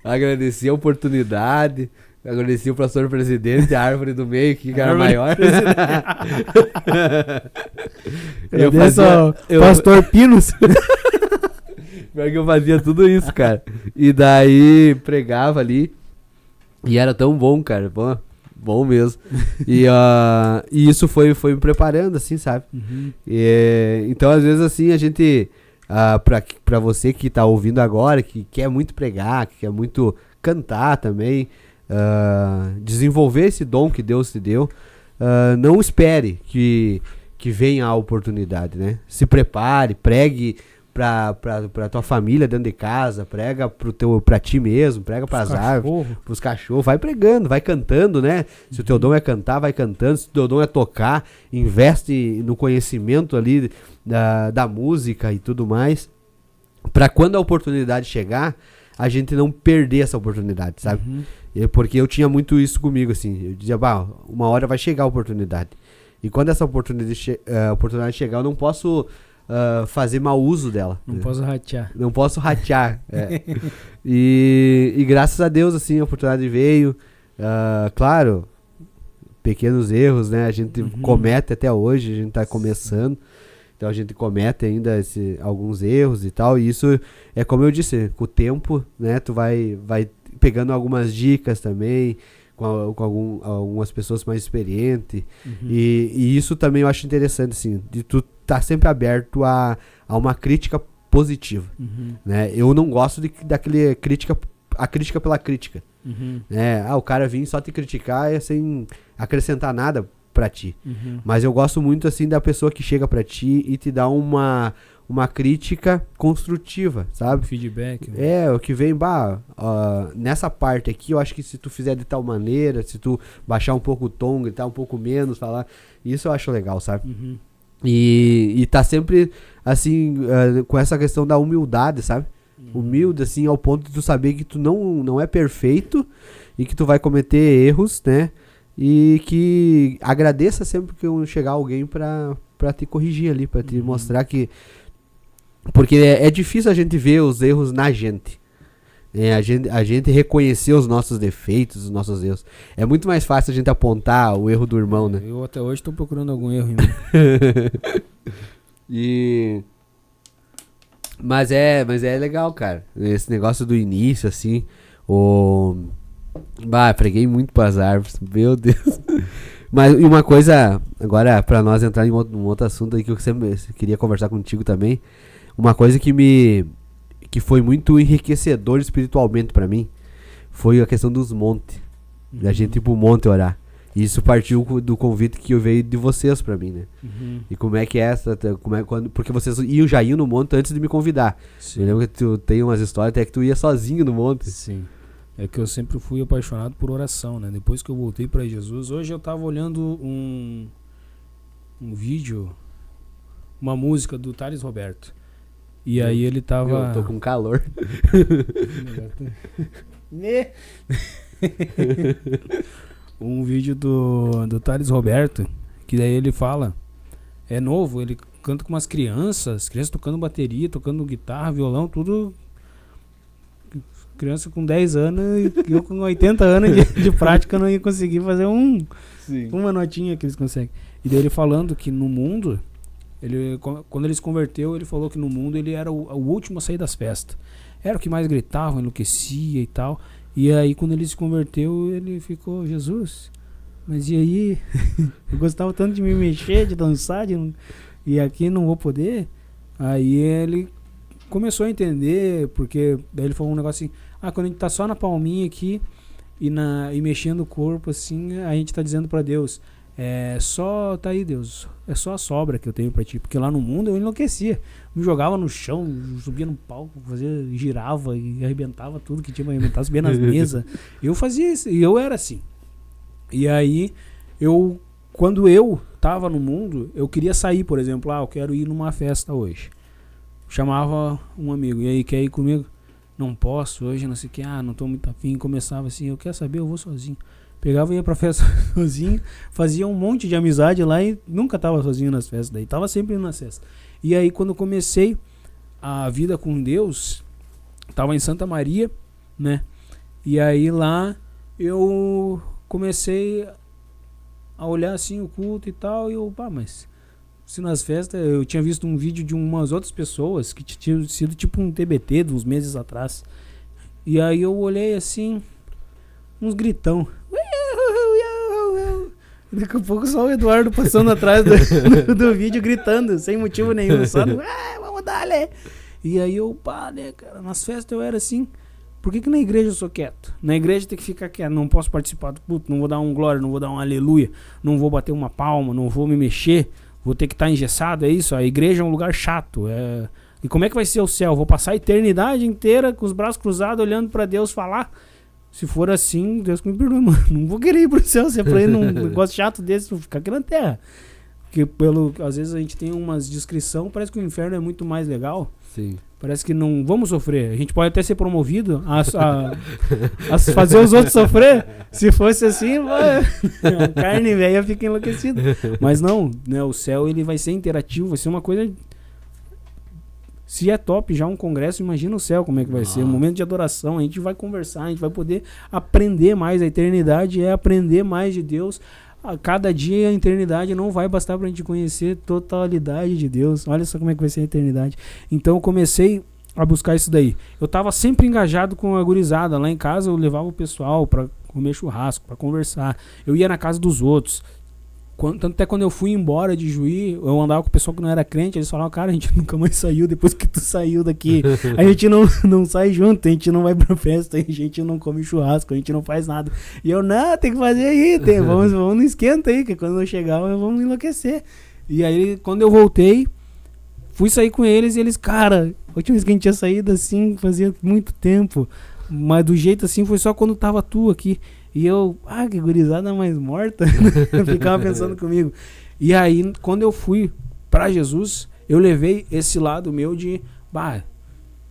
[SPEAKER 1] Agradeci a oportunidade. Agradeci o pastor presidente, a árvore do meio, que era maior.
[SPEAKER 2] Pastor Pinos.
[SPEAKER 1] Pior que eu fazia tudo isso, cara. E daí pregava ali. E era tão bom, cara. Bom mesmo. E isso foi me preparando, assim, sabe? Então, às vezes, assim, a gente... pra você que tá ouvindo agora, que quer muito pregar, que quer muito cantar também, desenvolver esse dom que Deus te deu, não espere que venha a oportunidade, né? Se prepare, pregue pra tua família dentro de casa, prega pra ti mesmo, prega pras árvores, pros cachorros, vai pregando, vai cantando, né? Se o teu dom é cantar, vai cantando, se o teu dom é tocar, investe no conhecimento ali da música e tudo mais, pra quando a oportunidade chegar, a gente não perder essa oportunidade, sabe? Porque eu tinha muito isso comigo, assim, eu dizia, uma hora vai chegar a oportunidade, e quando essa oportunidade chegar, eu não posso fazer mau uso dela.
[SPEAKER 2] Não posso ratear.
[SPEAKER 1] Não posso ratear. E graças a Deus, assim, a oportunidade veio. Claro, pequenos erros, né? A gente comete até hoje, a gente tá começando. Então a gente comete ainda alguns erros e tal. E isso é como eu disse, com o tempo, né? Tu vai pegando algumas dicas também, com algumas pessoas mais experientes. E isso também eu acho interessante, assim, de tu tá sempre aberto a uma crítica positiva, né? Eu não gosto daquele a crítica pela crítica, né? O cara vir só te criticar sem acrescentar nada pra ti. Mas eu gosto muito, assim, da pessoa que chega pra ti e te dá uma crítica construtiva, sabe?
[SPEAKER 2] Feedback. Né?
[SPEAKER 1] O que vem, nessa parte aqui, eu acho que se tu fizer de tal maneira, se tu baixar um pouco o tom, gritar um pouco menos, falar, isso eu acho legal, sabe? E tá sempre, assim, com essa questão da humildade, sabe? Humilde, assim, ao ponto de tu saber que tu não é perfeito e que tu vai cometer erros, né? E que agradeça sempre que chegar alguém pra te corrigir ali, pra te mostrar que... Porque é difícil a gente ver os erros na gente. A gente reconhecer os nossos defeitos, os nossos erros. É muito mais fácil a gente apontar o erro do irmão, né?
[SPEAKER 2] Eu até hoje tô procurando algum erro em mim.
[SPEAKER 1] Mas é legal, cara. Esse negócio do início, assim. Preguei muito pras árvores. Meu Deus. Mas e uma coisa, agora pra nós entrar em um outro assunto aí que eu sempre queria conversar contigo também. Uma coisa que foi muito enriquecedor espiritualmente pra mim foi a questão dos montes. Da gente ir pro monte orar. E isso partiu do convite que veio de vocês pra mim, né? E como é que é essa... porque vocês já iam no monte antes de me convidar.
[SPEAKER 2] Sim.
[SPEAKER 1] Eu lembro que tu tem umas histórias até que tu ia sozinho no monte.
[SPEAKER 2] Sim. É que eu sempre fui apaixonado por oração, né? Depois que eu voltei pra Jesus, hoje eu tava olhando um vídeo, uma música do Thales Roberto. E aí ele tava...
[SPEAKER 1] Eu tô com calor.
[SPEAKER 2] Um vídeo do Thales Roberto, que daí ele fala, é novo, ele canto com umas crianças tocando bateria, tocando guitarra, violão, tudo. Criança com 10 anos e eu com 80 anos de prática não ia conseguir fazer uma notinha que eles conseguem. E daí ele falando que no mundo, quando ele se converteu, ele falou que no mundo ele era o último a sair das festas. Era o que mais gritava, enlouquecia e tal. E aí quando ele se converteu, ele ficou, Jesus, mas e aí? Eu gostava tanto de me mexer, de dançar, e aqui não vou poder. Aí ele começou a entender, porque daí ele falou um negócio assim, quando a gente tá só na palminha aqui e mexendo o corpo assim, a gente tá dizendo pra Deus, tá aí Deus, é só a sobra que eu tenho pra ti, porque lá no mundo eu enlouquecia, me jogava no chão, subia no palco, girava e arrebentava tudo que tinha pra arrebentar, subia nas mesas, eu fazia isso, e eu era assim. E aí, quando eu tava no mundo, eu queria sair, por exemplo, eu quero ir numa festa hoje. Chamava um amigo, e aí, quer ir comigo? Não posso, hoje não sei o que, não tô muito afim. Começava assim, eu quero saber, eu vou sozinho. Pegava e ia pra festa sozinho, fazia um monte de amizade lá e nunca tava sozinho nas festas, daí tava sempre indo nas festas. E aí, quando eu comecei a vida com Deus, tava em Santa Maria, né? E aí lá eu comecei a olhar assim o culto e tal, e eu, mas se nas festas, eu tinha visto um vídeo de umas outras pessoas que tinham sido tipo um TBT de uns meses atrás, e aí eu olhei assim, uns gritão, daqui a pouco só o Eduardo passando atrás do vídeo gritando, sem motivo nenhum, só vamos dar, né? E aí eu, né, cara, nas festas eu era assim. Por que na igreja eu sou quieto? Na igreja tem que ficar quieto, não posso participar do culto, não vou dar um glória, não vou dar um aleluia, não vou bater uma palma, não vou me mexer, vou ter que estar engessado, é isso? A igreja é um lugar chato. E como é que vai ser o céu? Vou passar a eternidade inteira com os braços cruzados, olhando pra Deus falar? Se for assim, Deus que me perdoe, mano. Não vou querer ir pro céu, se é pra ir num negócio chato desse, vou ficar aqui na terra. Porque às vezes a gente tem umas descrição, parece que o inferno é muito mais legal.
[SPEAKER 1] Sim.
[SPEAKER 2] Parece que não vamos sofrer. A gente pode até ser promovido a fazer os outros sofrer. Se fosse assim, a carne velha fica enlouquecida. Mas não, né? O céu ele vai ser interativo, vai ser uma coisa. Se é top já um congresso, imagina o céu como é que vai ser. Um momento de adoração, a gente vai conversar, a gente vai poder aprender mais. A eternidade é aprender mais de Deus. A cada dia a eternidade não vai bastar pra gente conhecer a totalidade de Deus. Olha só como é que vai ser a eternidade. Então eu comecei a buscar isso daí. Eu tava sempre engajado com a gurizada. Lá em casa eu levava o pessoal pra comer churrasco, pra conversar. Eu ia na casa dos outros. Tanto até quando eu fui embora de Juí, eu andava com o pessoal que não era crente, eles falavam, cara, a gente nunca mais saiu depois que tu saiu daqui. A gente não sai junto, a gente não vai pra festa, a gente não come churrasco, a gente não faz nada. E eu, não, tem que fazer aí, vamos no esquenta aí, que quando eu chegar, vamos enlouquecer. E aí, quando eu voltei, fui sair com eles e eles, cara, a última vez que a gente tinha saído assim, fazia muito tempo, mas do jeito assim foi só quando tava tu aqui. E eu, que gurizada mais morta. Eu ficava pensando comigo. E aí, quando eu fui pra Jesus, eu levei esse lado meu de, a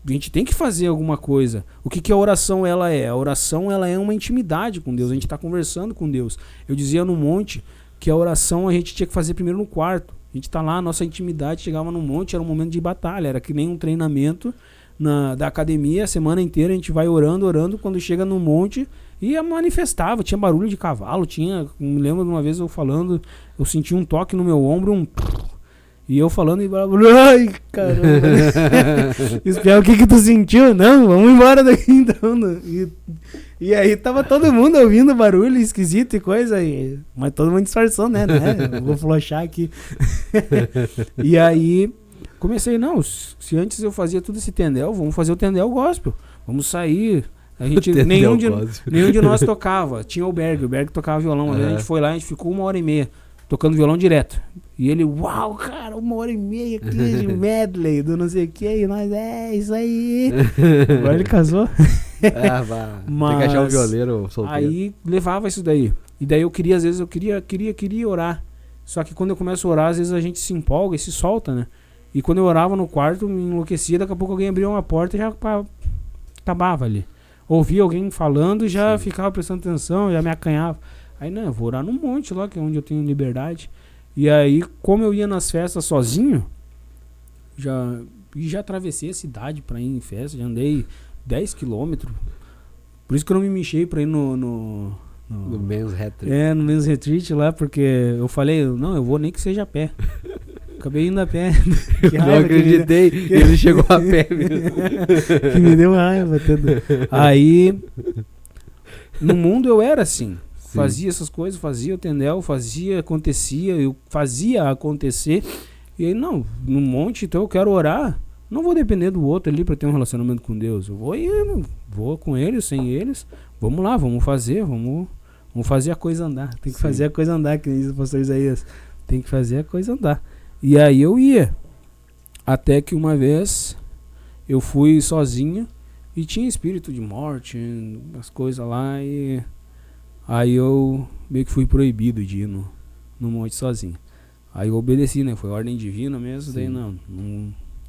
[SPEAKER 2] gente tem que fazer alguma coisa. O que a oração ela é? A oração ela é uma intimidade com Deus. A gente tá conversando com Deus. Eu dizia no monte que a oração a gente tinha que fazer primeiro no quarto. A gente tá lá, a nossa intimidade chegava no monte, era um momento de batalha. Era que nem um treinamento da academia, a semana inteira a gente vai orando. Quando chega no monte... E manifestava, tinha barulho de cavalo, me lembro de uma vez eu falando, eu senti um toque no meu ombro, e eu falando, ai, caramba. Espiar, o que tu sentiu? Não, vamos embora daqui então. E aí tava todo mundo ouvindo barulho esquisito e coisa, mas todo mundo disfarçando, né? Eu vou flochar aqui. E aí comecei, se antes eu fazia tudo esse tendel, vamos fazer o tendel gospel, vamos sair... A gente, nenhum de nós tocava. Tinha o Berg tocava violão. A gente foi lá, a gente ficou 1h30 tocando violão direto. E ele, uau, cara, 1h30 aqui de medley, do não sei o que. E nós, isso aí. Agora ele casou.
[SPEAKER 1] Mas, tem que achar um violeiro solteiro.
[SPEAKER 2] Aí levava isso daí. E daí às vezes eu queria orar. Só que quando eu começo a orar, às vezes a gente se empolga e se solta, né? E quando eu orava no quarto, me enlouquecia. Daqui a pouco alguém abria uma porta e já acabava ali. Ouvia alguém falando e já ficava prestando atenção, já me acanhava. Aí, não, eu vou orar num monte lá, que é onde eu tenho liberdade. E aí, como eu ia nas festas sozinho, já atravessei a cidade pra ir em festa, já andei 10 quilômetros. Por isso que eu não me mexei pra ir no
[SPEAKER 1] Men's Retreat.
[SPEAKER 2] no Men's Retreat lá, porque eu falei, não, eu vou nem que seja a pé. Acabei indo a pé. Que
[SPEAKER 1] Não
[SPEAKER 2] raiva
[SPEAKER 1] acreditei que ele chegou a pé mesmo.
[SPEAKER 2] que me deu raiva. Aí, no mundo eu era assim.
[SPEAKER 1] Sim.
[SPEAKER 2] Fazia essas coisas, fazia o tendel, acontecia, eu fazia acontecer. E aí, não, no monte, então eu quero orar. Não vou depender do outro ali pra ter um relacionamento com Deus. Eu vou indo, vou com eles, sem eles. Vamos lá, vamos fazer a coisa andar. Tem que
[SPEAKER 1] Sim.
[SPEAKER 2] fazer a coisa andar, que diz o pastor Isaías. Tem que fazer a coisa andar. E aí eu ia. Até que uma vez eu fui sozinho e tinha espírito de morte, as coisas lá. E aí eu meio que fui proibido de ir no monte sozinho. Aí eu obedeci, né? Foi ordem divina mesmo. Sim. Daí não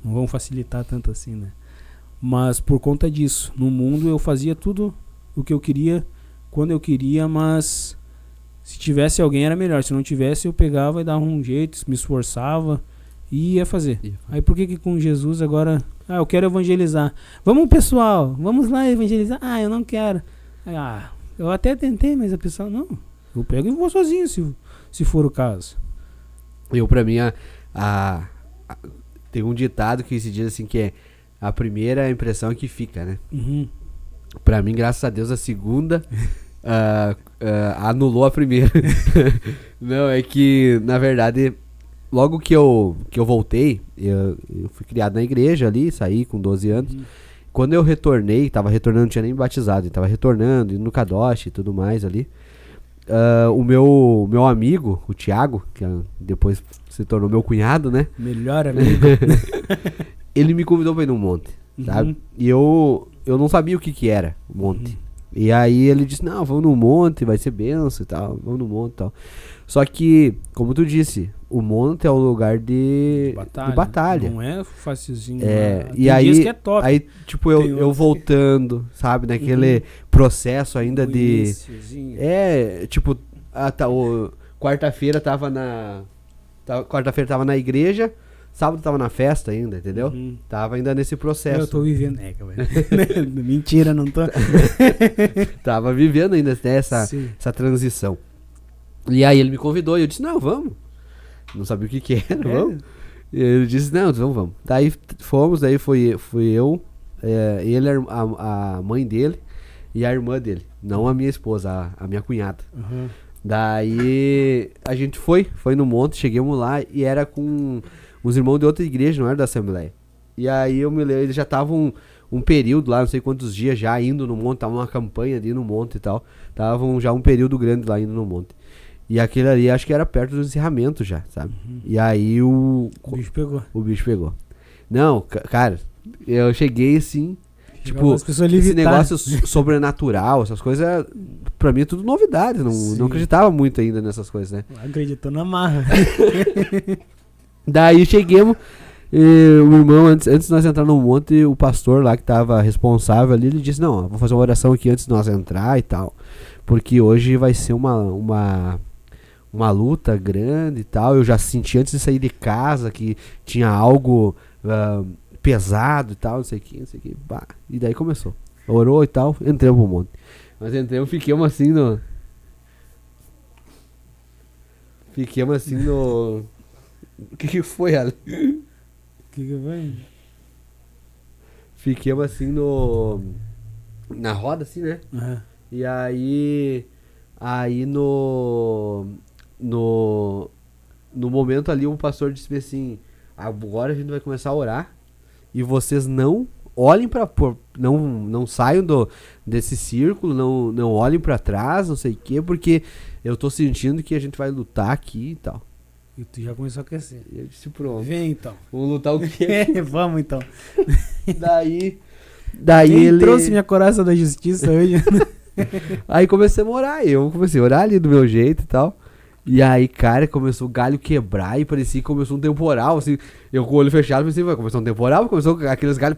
[SPEAKER 2] vão facilitar tanto assim, né? Mas por conta disso, no mundo eu fazia tudo o que eu queria, quando eu queria, mas se tivesse alguém era melhor. Se não tivesse, eu pegava e dava um jeito, me esforçava e ia fazer. Aí por que com Jesus agora... eu quero evangelizar. Vamos, pessoal, vamos lá evangelizar. Eu não quero. Aí, eu até tentei, mas a pessoa, não. Eu pego e vou sozinho, se for o caso.
[SPEAKER 1] Pra mim, tem um ditado que se diz assim, que é a primeira impressão que fica, né?
[SPEAKER 2] Uhum.
[SPEAKER 1] Pra mim, graças a Deus, a segunda anulou a primeira. Não, é que, na verdade, logo que eu voltei, eu fui criado na igreja ali, saí com 12 anos. Uhum. Quando eu retornei, tava retornando, não tinha nem me batizado, tava retornando, indo no Kadosh e tudo mais ali. O meu amigo, o Thiago, que depois se tornou meu cunhado, né?
[SPEAKER 2] Melhor amigo.
[SPEAKER 1] Ele me convidou pra ir num monte, sabe? E eu não sabia o que era o monte. Uhum. E aí ele disse, não, vamos no monte, vai ser benção e tal, vamos no monte e tal. Só que, como tu disse, o monte é o lugar de batalha.
[SPEAKER 2] Não é facilzinho.
[SPEAKER 1] E aí,
[SPEAKER 2] dias que é top.
[SPEAKER 1] Aí, tipo, eu voltando, sabe, naquele processo ainda de... tipo, quarta-feira tava na igreja, sábado tava na festa ainda, entendeu? Uhum. Tava ainda nesse processo.
[SPEAKER 2] Eu tô vivendo, mentira, não tô.
[SPEAKER 1] Tava vivendo ainda, né, essa transição. E aí ele me convidou e eu disse, não, vamos. Não sabia o que era, vamos. E ele disse, não, então vamos. Daí fomos, daí fui eu, ele, a mãe dele e a irmã dele. Não a minha esposa, a minha cunhada. Uhum. Daí a gente foi no monte, chegamos lá e era com uns irmãos de outra igreja, não era da Assembleia. E aí eu me lembro, eles já estavam um período lá, não sei quantos dias já indo no monte, tava uma campanha ali no monte e tal. Estavam já um período grande lá indo no monte. E aquele ali, acho que era perto do encerramento já, sabe? Uhum. E aí o bicho pegou. Não, cara, eu cheguei assim, tipo, esse negócio sobrenatural, essas coisas, pra mim é tudo novidade, não acreditava muito ainda nessas coisas, né?
[SPEAKER 2] Acreditou na marra.
[SPEAKER 1] Daí chegamos, o irmão, antes de nós entrar no monte, o pastor lá que tava responsável ali, ele disse, não, vou fazer uma oração aqui antes de nós entrar e tal, porque hoje vai ser uma luta grande e tal. Eu já senti antes de sair de casa que tinha algo pesado e tal, não sei o que. Bah. E daí começou. Orou e tal, entramos pro monte. Mas entramos, ficamos assim no... O que foi, Ali?
[SPEAKER 2] Que foi?
[SPEAKER 1] Fiquemos assim na roda, assim, né?
[SPEAKER 2] Uhum.
[SPEAKER 1] E aí no momento ali o pastor disse assim, agora a gente vai começar a orar e vocês não olhem não saiam desse círculo, não olhem pra trás, não sei o que, porque eu tô sentindo que a gente vai lutar aqui e tal.
[SPEAKER 2] E tu já começou a aquecer.
[SPEAKER 1] E eu disse, pronto.
[SPEAKER 2] Vem então.
[SPEAKER 1] Vamos lutar o quê?
[SPEAKER 2] Vamos então.
[SPEAKER 1] Daí
[SPEAKER 2] quem
[SPEAKER 1] ele
[SPEAKER 2] trouxe minha coraça da justiça hoje?
[SPEAKER 1] Aí comecei a orar, eu comecei a orar ali do meu jeito e tal. E aí, cara, começou o galho quebrar e parecia que começou um temporal, assim. Eu com o olho fechado, pensei, vai começar um temporal, começou aqueles galhos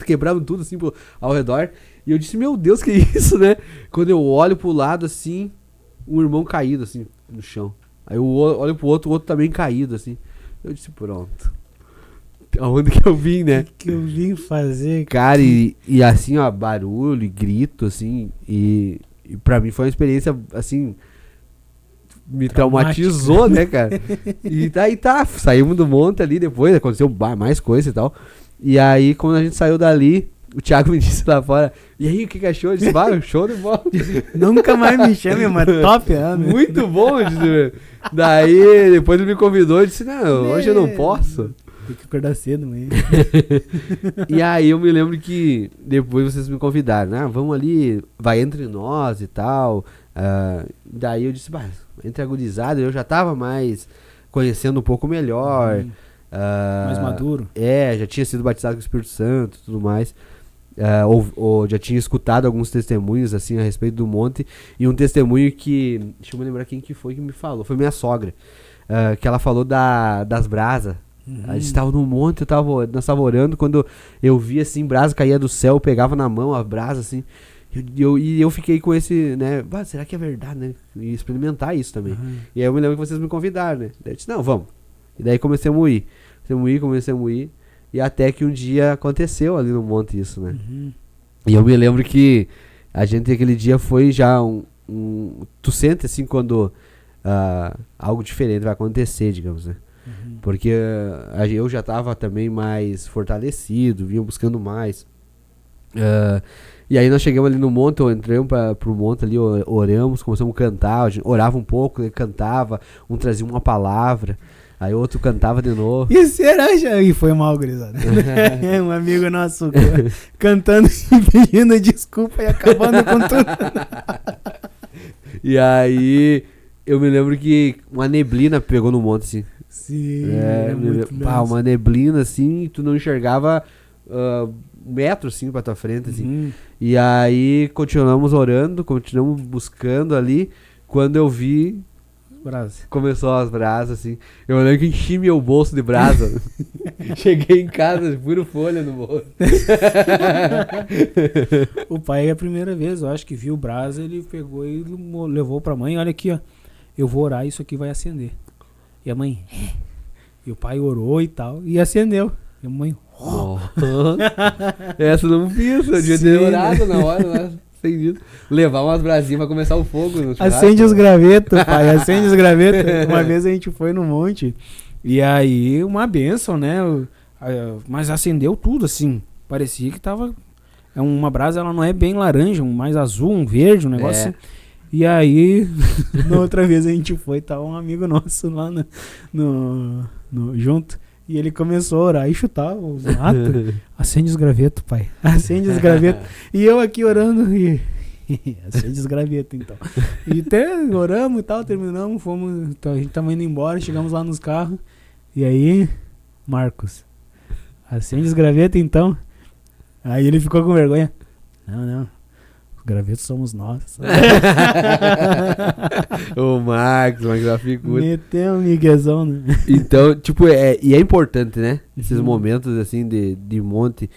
[SPEAKER 1] quebrando tudo, assim, ao redor. E eu disse, meu Deus, que isso, né? Quando eu olho pro lado, assim, um irmão caído, assim, no chão. Aí eu olho pro outro, o outro também caído, assim. Eu disse, pronto. aonde que eu vim, né?
[SPEAKER 3] Que eu vim fazer.
[SPEAKER 1] Cara, e assim, ó, barulho, e grito, assim, e pra mim foi uma experiência, assim, me traumatizou, né, cara? E daí saímos do monte ali depois, aconteceu mais coisa e tal. E aí, quando a gente saiu dali, o Thiago me disse lá fora, e aí, o que achou? Eu disse, show de bola.
[SPEAKER 3] Nunca mais me chame, mas top, né?
[SPEAKER 1] Muito bom, eu disse. Daí, depois ele me convidou, eu disse, não, hoje eu não posso.
[SPEAKER 3] Tem que acordar cedo amanhã.
[SPEAKER 1] E aí eu me lembro que depois vocês me convidaram, né? Vamos ali, vai entre nós e tal. Daí eu disse, entre a gurizada, eu já tava mais conhecendo um pouco melhor.
[SPEAKER 3] Mais maduro.
[SPEAKER 1] Já tinha sido batizado com o Espírito Santo e tudo mais. Ou já tinha escutado alguns testemunhos assim a respeito do monte. E um testemunho que, deixa eu me lembrar quem que foi que me falou, foi minha sogra. Que ela falou das brasas. A gente estava no monte, nós tava orando, quando eu vi assim, brasa caía do céu, eu pegava na mão a brasa assim, e eu fiquei com esse, né, será que é verdade, né, e experimentar isso também. E aí eu me lembro que vocês me convidaram, né, daí eu disse, não, vamos. E daí comecei a ir, e até que um dia aconteceu ali no monte isso, né. E eu me lembro que a gente aquele dia foi já tu sente assim quando algo diferente vai acontecer, digamos, né. Porque eu já estava também mais fortalecido, vinha buscando mais. E aí nós chegamos ali no monte, entramos pro monte ali, oramos, começamos a cantar, a gente orava um pouco, cantava, um trazia uma palavra, aí outro cantava de novo.
[SPEAKER 3] E será já? E foi mal, gurizada. Um amigo nosso cantando e pedindo desculpa e acabando com tudo.
[SPEAKER 1] E aí eu me lembro que uma neblina pegou no monte, assim.
[SPEAKER 3] Sim,
[SPEAKER 1] uma neblina assim, tu não enxergava 1 metro assim pra tua frente, assim. E aí continuamos orando, continuamos buscando ali. Quando eu vi, começou as brasas, assim. Eu lembro que enchi meu bolso de brasa. Cheguei em casa, fui no folha no bolso.
[SPEAKER 3] O pai é a primeira vez, eu acho que viu brasa, ele pegou e levou pra mãe. Olha aqui, ó, eu vou orar, isso aqui vai acender. E a mãe, e o pai orou e tal, e acendeu. E a mãe,
[SPEAKER 1] essa não fiz, eu devia ter orado na hora, né? Acendido. Levar umas brasinhas pra começar o fogo.
[SPEAKER 3] Acende os gravetos, pai, acende os gravetos. Uma vez a gente foi no monte, e aí uma bênção, né? Mas acendeu tudo, assim. Parecia que tava. Uma brasa, ela não é bem laranja, mais azul, um verde, um negócio assim. E aí, na outra vez a gente foi, tava um amigo nosso lá junto. E ele começou a orar e chutar os matos. Acende os gravetos, pai. Acende os gravetos. E eu aqui orando e... acende os gravetos, então. E até oramos e tal, terminamos, fomos... Então, a gente tava indo embora, chegamos lá nos carros. E aí, Marcos, acende os gravetos, então. Aí ele ficou com vergonha. Não. Gravetos somos nós.
[SPEAKER 1] O Marcos, uma figura.
[SPEAKER 3] Meteu um miguezão, né?
[SPEAKER 1] Então, tipo, e é importante, né? Esses momentos, assim, de monte.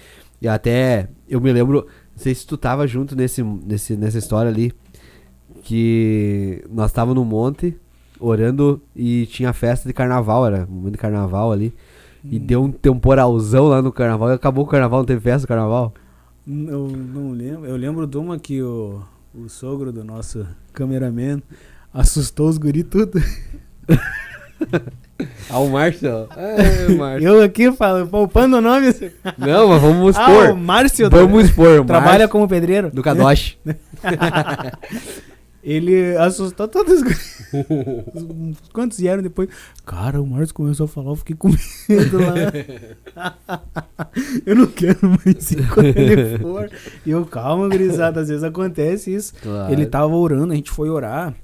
[SPEAKER 1] E até, eu me lembro, não sei se tu tava junto nessa história ali, que nós tava no monte, orando, e tinha festa de carnaval, era um momento de carnaval ali. E deu um temporalzão lá no carnaval, e acabou o carnaval, não teve festa do carnaval?
[SPEAKER 3] Eu não lembro. Eu lembro de uma que o sogro do nosso cameraman assustou os guri tudo.
[SPEAKER 1] O Márcio.
[SPEAKER 3] Eu aqui poupando o nome.
[SPEAKER 1] Não, mas vamos expor.
[SPEAKER 3] O Márcio.
[SPEAKER 1] Vamos expor.
[SPEAKER 3] Trabalha como pedreiro.
[SPEAKER 1] Do Kadosh.
[SPEAKER 3] Ele assustou todos os guri. Quantos vieram depois? Cara, o Márcio começou a falar, eu fiquei com medo lá. Eu não quero mais ir quando ele for. E eu, calma, gurizada, às vezes acontece isso. Claro. Ele tava orando, a gente foi orar.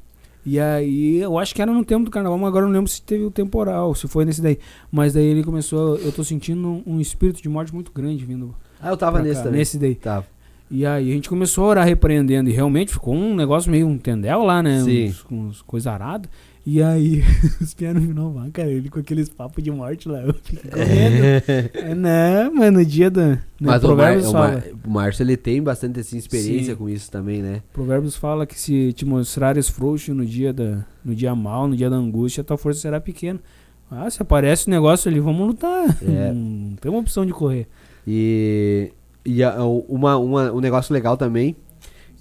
[SPEAKER 3] E aí, eu acho que era no tempo do carnaval, mas agora eu não lembro se teve o temporal, se foi nesse daí. Mas daí ele começou, eu tô sentindo um espírito de morte muito grande vindo.
[SPEAKER 1] Eu tava nesse também.
[SPEAKER 3] Nesse daí.
[SPEAKER 1] Tava.
[SPEAKER 3] E aí a gente começou a orar repreendendo, e realmente ficou um negócio meio um tendel lá, né?
[SPEAKER 1] Sim.
[SPEAKER 3] Uns coisa arada. E aí, os pianos no final, cara, ele com aqueles papos de morte lá, eu fiquei com medo. Né, mas no dia da...
[SPEAKER 1] Mas o Márcio, ele tem bastante assim, experiência com isso também, né?
[SPEAKER 3] Provérbios fala que se te mostrares frouxo no dia mau, no dia da angústia, tua força será pequena. Ah, se aparece o negócio ali, vamos lutar.
[SPEAKER 1] É.
[SPEAKER 3] Não tem uma opção de correr.
[SPEAKER 1] Um negócio legal também,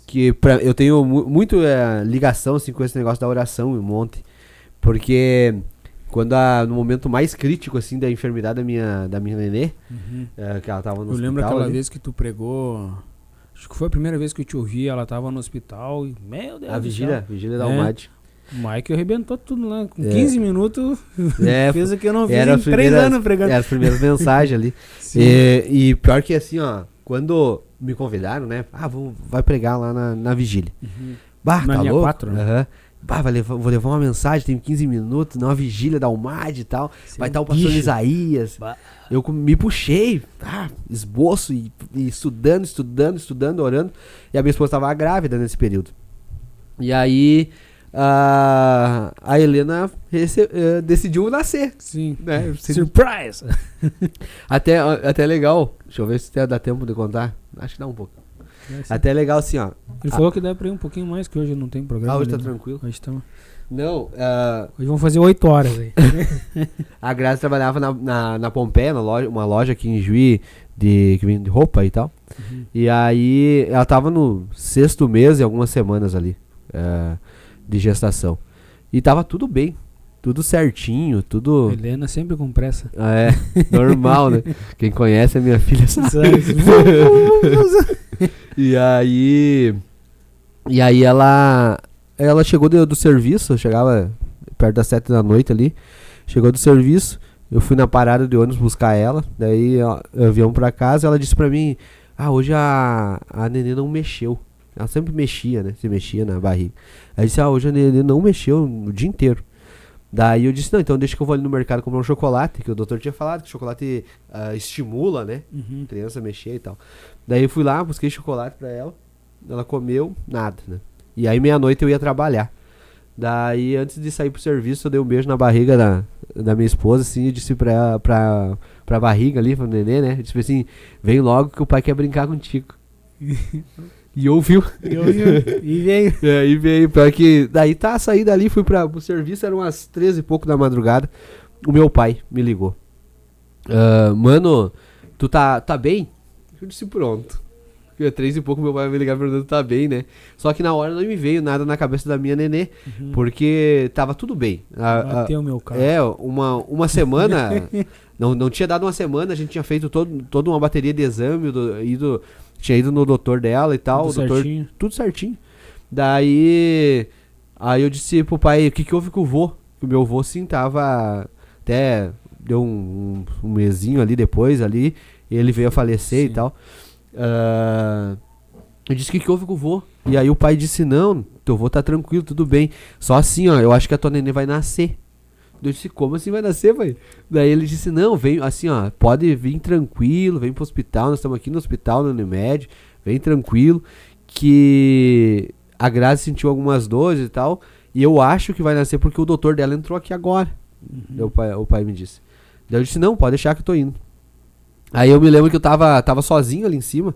[SPEAKER 1] que eu tenho muito ligação assim, com esse negócio da oração, um monte. Porque quando no momento mais crítico assim, da enfermidade da minha nenê, que ela tava no hospital.
[SPEAKER 3] Eu lembro aquela
[SPEAKER 1] ali.
[SPEAKER 3] vez que tu pregou. Acho que foi a primeira vez que eu te ouvi. Ela tava no hospital e, meu Deus
[SPEAKER 1] A
[SPEAKER 3] do
[SPEAKER 1] vigília da
[SPEAKER 3] É.
[SPEAKER 1] UMAD.
[SPEAKER 3] céu. O Mike arrebentou tudo lá. Com 15 minutos,
[SPEAKER 1] É,
[SPEAKER 3] fez o que eu não fiz
[SPEAKER 1] era
[SPEAKER 3] em
[SPEAKER 1] as
[SPEAKER 3] 3
[SPEAKER 1] primeiras-
[SPEAKER 3] anos pregando.
[SPEAKER 1] As primeiras mensagens ali.
[SPEAKER 3] Sim.
[SPEAKER 1] E pior que assim, ó, quando me convidaram, né? Vai pregar lá na vigília. Bah,
[SPEAKER 3] Na
[SPEAKER 1] tá
[SPEAKER 3] linha
[SPEAKER 1] louco?
[SPEAKER 3] 4, né?
[SPEAKER 1] Aham. Bah, vou levar uma mensagem, tem 15 minutos, numa vigília da UMAD e tal. Vai estar o pastor
[SPEAKER 3] bicho.
[SPEAKER 1] Isaías.
[SPEAKER 3] Bah.
[SPEAKER 1] Eu me puxei, esboço e estudando, orando. E a minha esposa estava grávida nesse período. E aí a Helena decidiu nascer,
[SPEAKER 3] Sim.
[SPEAKER 1] né?
[SPEAKER 3] Surprise!
[SPEAKER 1] Até legal. Deixa eu ver se dá tempo de contar. Acho que dá um pouco. Até legal assim, ó.
[SPEAKER 3] Ele falou que dá pra ir um pouquinho mais, que hoje não tem programa.
[SPEAKER 1] Hoje tá
[SPEAKER 3] né?
[SPEAKER 1] tranquilo.
[SPEAKER 3] Hoje tá...
[SPEAKER 1] Não,
[SPEAKER 3] Hoje vamos fazer 8 horas aí.
[SPEAKER 1] a Grazi trabalhava na Pompeia, uma loja aqui em Juí que vende roupa e tal. E aí ela tava no 6º mês e algumas semanas ali de gestação. E tava tudo bem, tudo certinho, tudo...
[SPEAKER 3] Helena sempre com pressa.
[SPEAKER 1] Normal, né? Quem conhece a minha filha sabe. E aí ela chegou do serviço, chegava perto das 7 da noite ali, chegou do serviço, eu fui na parada de ônibus buscar ela, daí viemos pra casa, ela disse pra mim, hoje a nenê não mexeu. Ela sempre mexia, né? Se mexia na barriga. Aí disse, hoje a nenê não mexeu o dia inteiro. Daí eu disse, não, então deixa que eu vou ali no mercado comprar um chocolate, que o doutor tinha falado que o chocolate estimula, né? Criança a mexer e tal. Daí eu fui lá, busquei chocolate pra ela comeu, nada, né? E aí meia-noite eu ia trabalhar. Daí antes de sair pro serviço eu dei um beijo na barriga da minha esposa, assim, e disse pra barriga ali, pro nenê, né? Eu disse assim, vem logo que o pai quer brincar contigo. E ouviu.
[SPEAKER 3] E veio.
[SPEAKER 1] E veio, pior que daí saí dali, fui pro serviço, eram umas 13 e pouco da madrugada. O meu pai me ligou. Mano, tu tá bem? Eu disse, pronto. 3 e pouco meu pai vai me ligar perguntando se tá bem, né? Só que na hora não me veio nada na cabeça da minha nenê, porque tava tudo bem.
[SPEAKER 3] Bateu o meu carro.
[SPEAKER 1] Uma semana, não tinha dado uma semana, a gente tinha feito toda uma bateria de exame, tinha ido no doutor dela e tal, tudo certinho. Daí eu disse pro pai, o que houve com o vô? O meu vô sim tava, até deu um mesinho ali depois ali, e ele veio a falecer e tal. Eu disse, o que houve com o vô? E aí o pai disse, não, teu vô tá tranquilo, tudo bem. Só assim, ó, eu acho que a tua nenê vai nascer. Eu disse, como assim vai nascer, pai? Daí ele disse, não, vem assim, ó, pode vir tranquilo, vem pro hospital, nós estamos aqui no hospital, no Unimed, vem tranquilo, que a Grazi sentiu algumas dores e tal, e eu acho que vai nascer porque o doutor dela entrou aqui agora. Daí o pai me disse. Daí eu disse, não, pode deixar que eu tô indo. Aí eu me lembro que eu tava sozinho ali em cima,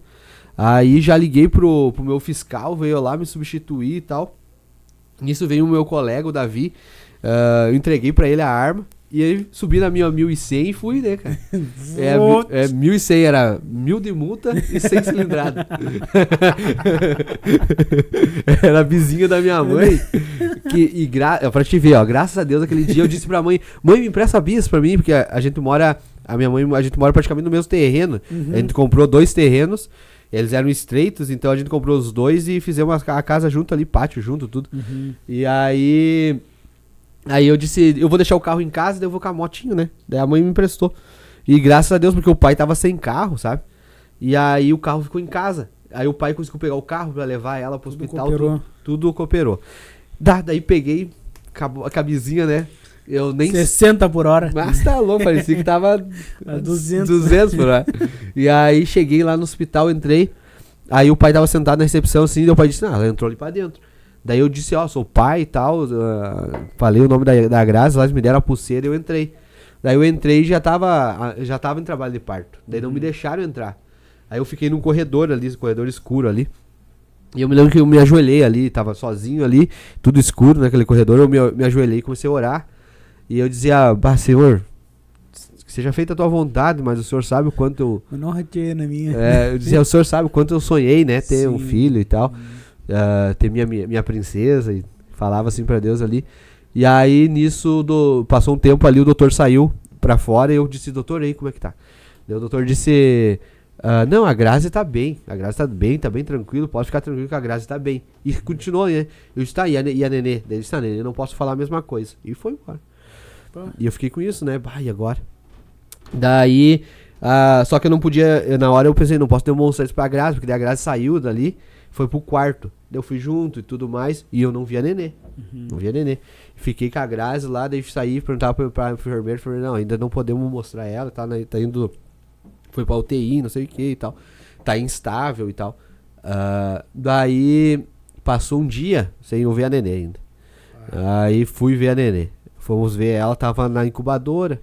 [SPEAKER 1] aí já liguei pro meu fiscal, veio lá me substituir e tal. Nisso veio o meu colega, o Davi, eu entreguei pra ele a arma e aí subi na minha 1100 e fui, né, cara? 1100 era 1000 de multa e 100 cilindrada. Era a vizinha da minha mãe. Pra te ver, ó, graças a Deus aquele dia eu disse pra mãe, me empresta a bis pra mim, porque a gente mora praticamente no mesmo terreno. A gente comprou 2 terrenos. Eles eram estreitos, então a gente comprou os 2 e fizemos a casa junto ali, pátio junto, tudo. E aí eu disse, eu vou deixar o carro em casa, daí eu vou com a motinho, né? Daí a mãe me emprestou. E graças a Deus, porque o pai tava sem carro, sabe? E aí o carro ficou em casa. Aí o pai conseguiu pegar o carro pra levar ela pro hospital. Tudo cooperou. Daí peguei a camisinha, né? Eu nem
[SPEAKER 3] 60 por hora.
[SPEAKER 1] Mas tá louco, parecia que tava
[SPEAKER 3] a 200
[SPEAKER 1] por hora. E aí cheguei lá no hospital, entrei. Aí o pai tava sentado na recepção assim, e o pai disse, ela entrou ali pra dentro. Daí eu disse, sou o pai e tal, falei o nome da Grazi, elas me deram a pulseira e eu entrei. Daí eu entrei e já tava em trabalho de parto. Daí não me deixaram entrar. Aí eu fiquei num corredor ali, corredor escuro ali. E eu me lembro que eu me ajoelhei ali, tava sozinho ali, tudo escuro naquele corredor, eu me ajoelhei e comecei a orar. E eu dizia, bah, Senhor, que seja feita a tua vontade, mas o Senhor sabe o quanto eu...
[SPEAKER 3] Eu não ratei na minha.
[SPEAKER 1] Eu dizia, o Senhor sabe o quanto eu sonhei, né? Ter um
[SPEAKER 3] Sim.
[SPEAKER 1] filho e tal. Ter minha princesa. E falava assim pra Deus ali. E aí, nisso, passou um tempo ali, o doutor saiu pra fora e eu disse, doutor, aí, como é que tá? Daí o doutor disse... não, a Grazi tá bem. A Grazi tá bem tranquilo. Pode ficar tranquilo que a Grazi tá bem. E continuou, né? Eu disse, tá, e a Nenê? Daí ele disse, tá, Nenê, não posso falar a mesma coisa. E foi embora. E eu fiquei com isso, né? Bah, e agora? Daí, só que eu não podia, na hora eu pensei, não posso demonstrar isso pra Grazi, porque daí a Grazi saiu dali, foi pro quarto. Daí eu fui junto e tudo mais, e eu não via a Nenê. Não via a Nenê. Fiquei com a Grazi lá, daí saí, perguntava pra enfermeira, falei, não, ainda não podemos mostrar ela, tá indo, foi pra UTI, não sei o que e tal. Tá instável e tal. Daí, passou um dia sem eu ver a Nenê ainda. Aí fui ver a Nenê. Fomos ver, ela tava na incubadora.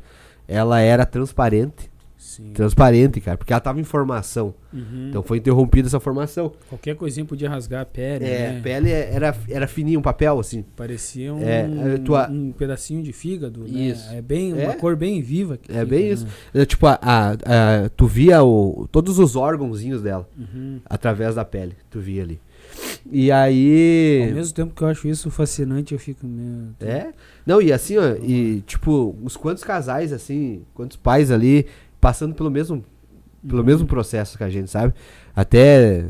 [SPEAKER 1] Ela era transparente.
[SPEAKER 2] Sim.
[SPEAKER 1] Transparente, cara, porque ela tava em formação. Então foi interrompida essa formação.
[SPEAKER 2] Qualquer coisinha podia rasgar a pele,
[SPEAKER 1] A
[SPEAKER 2] né?
[SPEAKER 1] pele era fininha, um papel assim.
[SPEAKER 2] Parecia um pedacinho de fígado,
[SPEAKER 1] Isso.
[SPEAKER 2] né? É bem uma cor bem viva. Que fica,
[SPEAKER 1] Bem
[SPEAKER 2] né?
[SPEAKER 1] isso. Tipo, tu via todos os órgãozinhos dela através da pele. Tu via ali. E aí...
[SPEAKER 3] Ao mesmo tempo que eu acho isso fascinante, eu fico...
[SPEAKER 1] Não, e assim, ó, e tipo, uns quantos casais, assim, quantos pais ali, passando pelo mesmo processo que a gente, sabe? Até,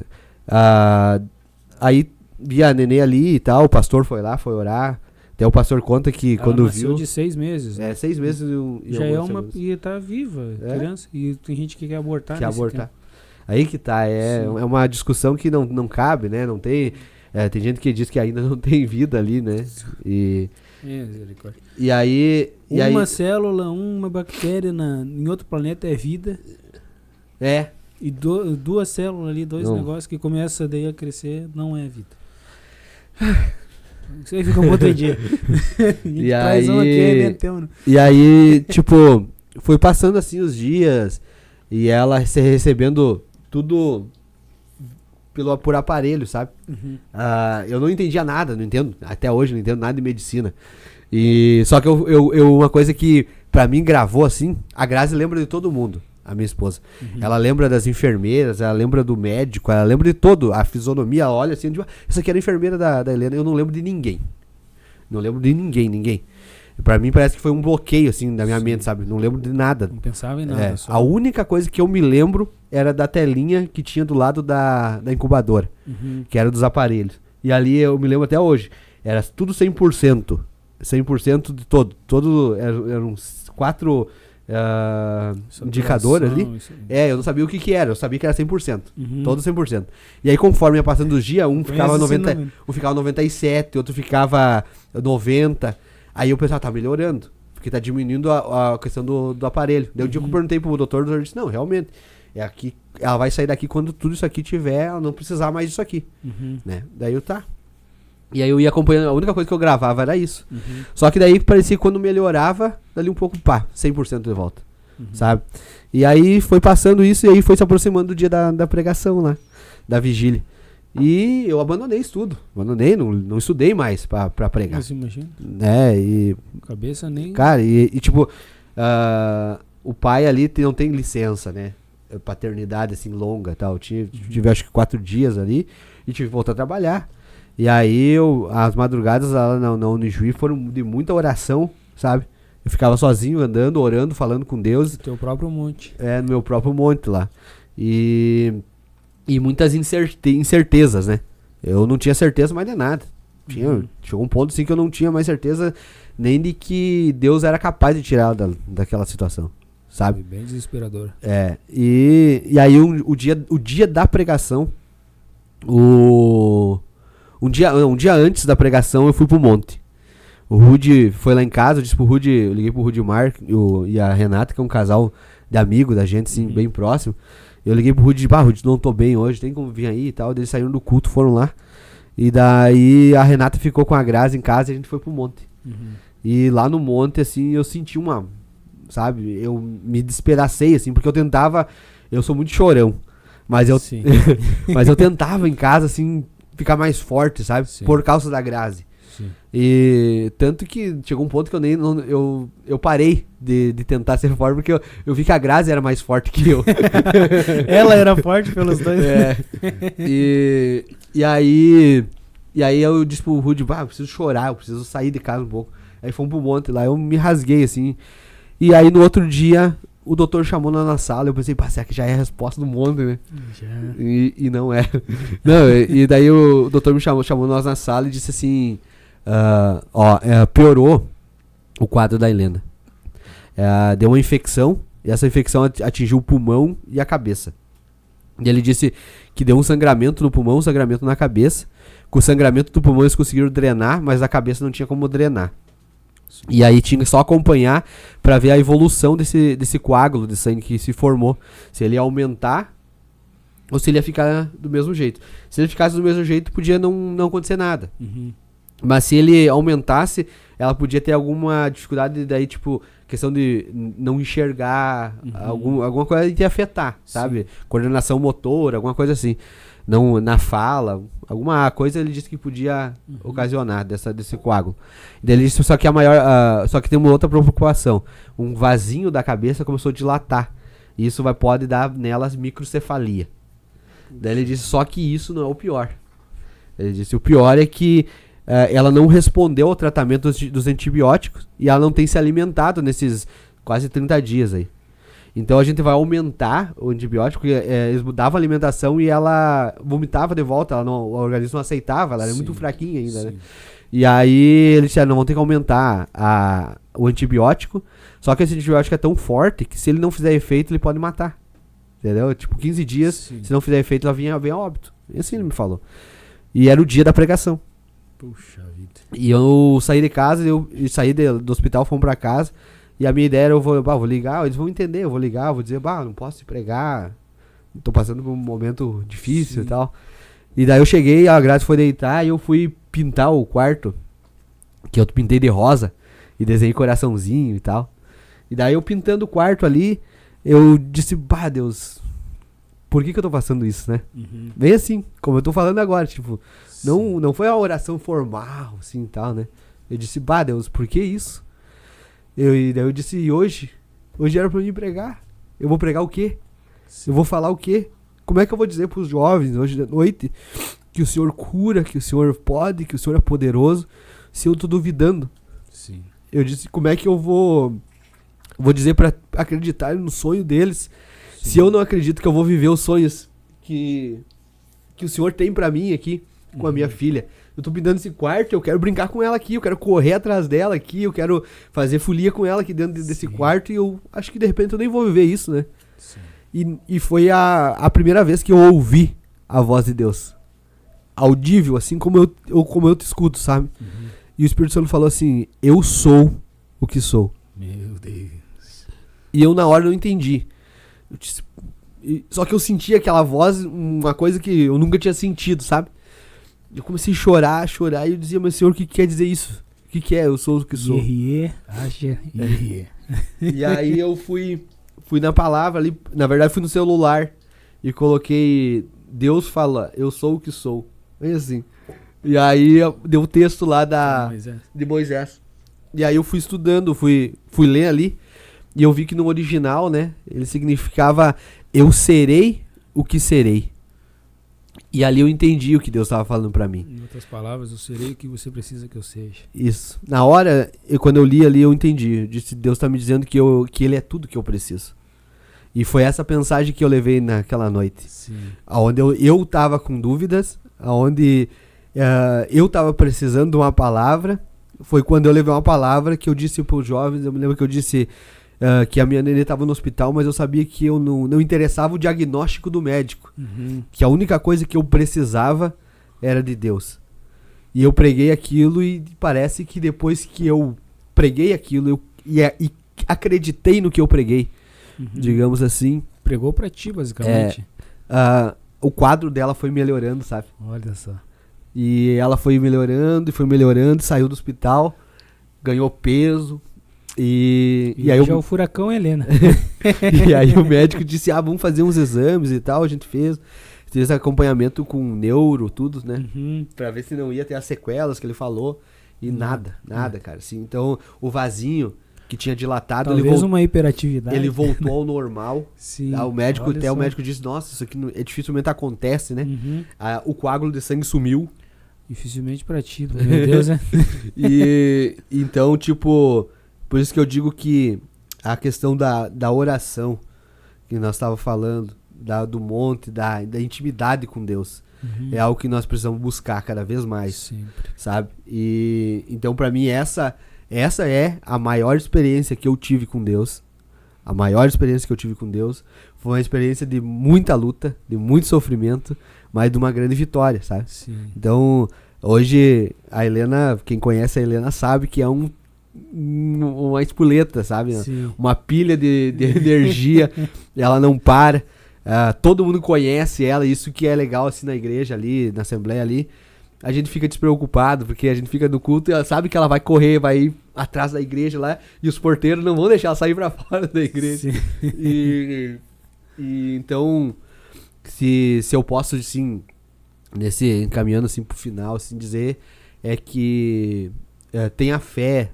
[SPEAKER 1] aí, vi a Nenê ali e tal, o pastor foi lá, foi orar, até o pastor conta que
[SPEAKER 2] Ela
[SPEAKER 1] quando
[SPEAKER 2] nasceu
[SPEAKER 1] viu...
[SPEAKER 2] de 6 meses. Né?
[SPEAKER 1] 6 meses e
[SPEAKER 2] Já é
[SPEAKER 1] algumas
[SPEAKER 2] uma...
[SPEAKER 1] semanas.
[SPEAKER 2] E tá viva, criança. E tem gente que quer abortar.
[SPEAKER 1] Quer
[SPEAKER 2] nesse
[SPEAKER 1] abortar.
[SPEAKER 2] tempo.
[SPEAKER 1] Aí que tá,
[SPEAKER 2] Sim.
[SPEAKER 1] é uma discussão que não cabe, né? Não tem... tem gente que diz que ainda não tem vida ali, né?
[SPEAKER 2] Misericórdia.
[SPEAKER 1] E aí...
[SPEAKER 3] Uma célula, uma bactéria em outro planeta é vida. E duas células ali, dois
[SPEAKER 1] Não.
[SPEAKER 3] negócios que começam daí a crescer, não é vida. Isso aí fica um outro dia.
[SPEAKER 1] E
[SPEAKER 3] traz um aqui, inventando.
[SPEAKER 1] E aí, tipo, foi passando assim os dias e ela recebendo tudo por aparelho, sabe? Eu não entendia nada, não entendo, até hoje não entendo nada de medicina. E só que uma coisa que pra mim gravou assim, a Grazi lembra de todo mundo, a minha esposa. Ela lembra das enfermeiras, ela lembra do médico, ela lembra de todo, a fisionomia, ela olha assim, essa aqui era a enfermeira da Helena, eu não lembro de ninguém. Não lembro de ninguém. Pra mim parece que foi um bloqueio assim da minha mente, sabe? Não lembro de nada.
[SPEAKER 2] Não pensava em nada.
[SPEAKER 1] A única coisa que eu me lembro era da telinha que tinha do lado da incubadora, que era dos aparelhos. E ali eu me lembro até hoje, era tudo 100%. 100% de todo eram uns 4 indicadores ali. Eu não sabia o que era, eu sabia que era 100%. Todo 100%. E aí conforme ia passando os dias, um ficava 97, outro ficava 90. Aí eu pensava, tá melhorando, porque tá diminuindo a questão do aparelho. Daí o dia que eu perguntei pro doutor disse, não, realmente, aqui, ela vai sair daqui quando tudo isso aqui tiver, ela não precisar mais disso aqui. Né? Daí tá. E aí eu ia acompanhando, a única coisa que eu gravava era isso. Só que daí parecia que quando melhorava, dali um pouco, 100% de volta. Sabe? E aí foi passando isso e aí foi se aproximando do dia da pregação lá, da vigília. E eu abandonei estudo. Não estudei mais pra pregar.
[SPEAKER 2] Mas imagina.
[SPEAKER 1] E...
[SPEAKER 2] Cabeça nem...
[SPEAKER 1] Cara, e tipo, o pai ali não tem licença, né? Paternidade assim longa e tal. Tive acho que 4 dias ali e tive que voltar a trabalhar. E aí as madrugadas lá na Unijuí foram de muita oração, sabe? Eu ficava sozinho, andando, orando, falando com Deus.
[SPEAKER 2] No teu próprio monte.
[SPEAKER 1] No meu próprio monte lá. E muitas incertezas, né? Eu não tinha certeza mais de nada. Chegou um ponto assim que eu não tinha mais certeza nem de que Deus era capaz de tirar daquela situação, sabe?
[SPEAKER 2] Foi bem desesperador.
[SPEAKER 1] E aí o dia da pregação, um dia antes da pregação eu fui pro monte. O Rudy foi lá em casa, eu liguei pro Rudy Mar e a Renata, que é um casal de amigo da gente, assim, bem próximo. Eu liguei pro Rudy, Rudy, não tô bem hoje, tem como vir aí e tal. Eles saíram do culto, foram lá. E daí a Renata ficou com a Grazi em casa e a gente foi pro monte. E lá no monte, assim, eu senti sabe, eu me despedacei, assim, porque eu sou muito chorão. Mas eu tentava em casa, assim, ficar mais forte, sabe? Sim. Por causa da Grazi.
[SPEAKER 2] Sim.
[SPEAKER 1] E tanto que chegou um ponto que eu parei de tentar ser forte, porque eu vi que a Grazi era mais forte que eu.
[SPEAKER 3] Ela era forte pelos dois.
[SPEAKER 1] É. E aí eu disse pro Rudy, eu preciso chorar, eu preciso sair de casa um pouco. Aí fomos pro monte lá, eu me rasguei assim. E aí no outro dia, o doutor chamou lá na sala, eu pensei, será que já é a resposta do monte, né?
[SPEAKER 3] Já.
[SPEAKER 1] E não é. Não, e daí o doutor me chamou nós na sala e disse assim, piorou o quadro da Helena. Deu uma infecção, e essa infecção atingiu o pulmão e a cabeça. E ele disse que deu um sangramento no pulmão, um sangramento na cabeça. Com o sangramento do pulmão eles conseguiram drenar, mas a cabeça não tinha como drenar. E aí tinha que só acompanhar para ver a evolução desse coágulo de sangue que se formou. Se ele ia aumentar ou se ele ia ficar do mesmo jeito. Se ele ficasse do mesmo jeito, podia não acontecer nada.
[SPEAKER 2] Uhum.
[SPEAKER 1] Mas se ele aumentasse, ela podia ter alguma dificuldade daí, tipo, questão de não enxergar, alguma coisa que ia afetar, sabe? Coordenação motora, alguma coisa assim. Não, na fala, alguma coisa ele disse que podia ocasionar desse coágulo. Daí ele disse só que só que tem uma outra preocupação. Um vasinho da cabeça começou a dilatar. E isso pode dar nelas microcefalia. Daí ele disse só que isso não é o pior. Ele disse o pior é que ela não respondeu ao tratamento dos antibióticos e ela não tem se alimentado nesses quase 30 dias aí. Então a gente vai aumentar o antibiótico, eles mudavam a alimentação e ela vomitava de volta, o organismo não aceitava, ela era muito fraquinha ainda, né? E aí eles disseram, não, vão ter que aumentar o antibiótico, só que esse antibiótico é tão forte que se ele não fizer efeito, ele pode matar. Entendeu? Tipo, 15 dias, se não fizer efeito, ela vem a óbito. E assim ele me falou. E era o dia da pregação.
[SPEAKER 2] Puxa vida.
[SPEAKER 1] E eu saí de casa, eu saí do hospital, fomos pra casa. E a minha ideia era, eu vou ligar, eles vão entender, eu vou ligar, vou dizer, não posso te pregar, tô passando por um momento difícil e tal. E daí eu cheguei, a Grazi foi deitar e eu fui pintar o quarto, que eu pintei de rosa, e desenhei coraçãozinho e tal. E daí eu pintando o quarto ali, eu disse, Deus, por que eu tô passando isso, né? Bem assim, como eu tô falando agora, tipo, não foi uma oração formal, assim e tal, né? Eu disse, Deus, por que isso? E daí eu disse, e hoje era pra mim pregar. Eu vou pregar o quê? Eu vou falar o quê? Como é que eu vou dizer pros jovens hoje de noite que o Senhor cura, que o Senhor pode, que o Senhor é poderoso, se eu tô duvidando?
[SPEAKER 2] Sim.
[SPEAKER 1] Eu disse, como é que eu vou dizer pra acreditar no sonho deles, se eu não acredito que eu vou viver os sonhos que o Senhor tem pra mim aqui, com a minha filha? Eu tô pintando esse quarto, eu quero brincar com ela aqui, eu quero correr atrás dela aqui, eu quero fazer folia com ela aqui dentro desse quarto, e eu acho que de repente eu nem vou viver isso, né? E foi a primeira vez que eu ouvi a voz de Deus. Audível, assim como eu te escuto, sabe? E o Espírito Santo falou assim, eu sou o que sou.
[SPEAKER 2] Meu Deus.
[SPEAKER 1] E eu na hora não entendi. Só que eu senti aquela voz, uma coisa que eu nunca tinha sentido, sabe? Eu comecei a chorar, e eu dizia, mas Senhor, o que quer dizer isso? O que é? Eu sou o que sou.
[SPEAKER 3] E
[SPEAKER 1] aí eu fui na palavra ali, na verdade fui no celular e coloquei, Deus fala, eu sou o que sou. Bem assim. E aí deu o texto lá de Moisés. E aí eu fui estudando, fui ler ali, e eu vi que no original, né, ele significava, eu serei o que serei. E ali eu entendi o que Deus estava falando pra mim.
[SPEAKER 2] Em outras palavras, eu serei o que você precisa que eu seja.
[SPEAKER 1] Isso. Na hora, quando eu li ali, eu entendi. Deus tá me dizendo que Ele é tudo que eu preciso. E foi essa mensagem que eu levei naquela noite.
[SPEAKER 2] Sim.
[SPEAKER 1] Onde eu tava com dúvidas, onde eu tava precisando de uma palavra. Foi quando eu levei uma palavra que eu disse pros jovens, eu me lembro que eu disse que a minha nenê estava no hospital, mas eu sabia que eu não interessava o diagnóstico do médico. Que a única coisa que eu precisava era de Deus. E eu preguei aquilo e parece que depois que eu preguei aquilo e acreditei no que eu preguei, digamos assim.
[SPEAKER 2] Pregou pra ti, basicamente.
[SPEAKER 1] O quadro dela foi melhorando, sabe?
[SPEAKER 2] Olha só.
[SPEAKER 1] E ela foi melhorando, saiu do hospital, ganhou peso. E aí
[SPEAKER 3] já o furacão Helena.
[SPEAKER 1] E aí o médico disse, vamos fazer uns exames e tal, a gente fez acompanhamento com neuro, tudo, né? Pra ver se não ia ter as sequelas que ele falou. E nada, cara. Assim, então, o vasinho que tinha dilatado,
[SPEAKER 3] Talvez uma hiperatividade.
[SPEAKER 1] ele voltou ao normal.
[SPEAKER 3] Sim.
[SPEAKER 1] O médico,
[SPEAKER 3] olha
[SPEAKER 1] o
[SPEAKER 3] só.
[SPEAKER 1] médico disse, nossa, isso aqui dificilmente acontece, né?
[SPEAKER 3] Uhum.
[SPEAKER 1] O coágulo de sangue sumiu.
[SPEAKER 3] Dificilmente pra ti, meu Deus, né?
[SPEAKER 1] E então, tipo, por isso que eu digo que a questão da oração que nós estávamos falando, do monte, da intimidade com Deus, é algo que nós precisamos buscar cada vez mais,
[SPEAKER 3] Sempre.
[SPEAKER 1] sabe? E então, pra mim, essa é a maior experiência que eu tive com Deus. A maior experiência que eu tive com Deus foi uma experiência de muita luta, de muito sofrimento, mas de uma grande vitória, sabe?
[SPEAKER 3] Sim.
[SPEAKER 1] Então, hoje, a Helena, quem conhece a Helena sabe que é uma espoleta, sabe?
[SPEAKER 3] Sim.
[SPEAKER 1] Uma pilha de energia, ela não para. Todo mundo conhece ela, isso que é legal assim na igreja ali, na assembleia ali. A gente fica despreocupado, porque a gente fica no culto e ela sabe que ela vai correr, vai ir atrás da igreja lá, e os porteiros não vão deixar ela sair pra fora da igreja.
[SPEAKER 3] Sim.
[SPEAKER 1] E então, se eu posso, assim, encaminhando assim pro final, assim, dizer, é que tenha fé,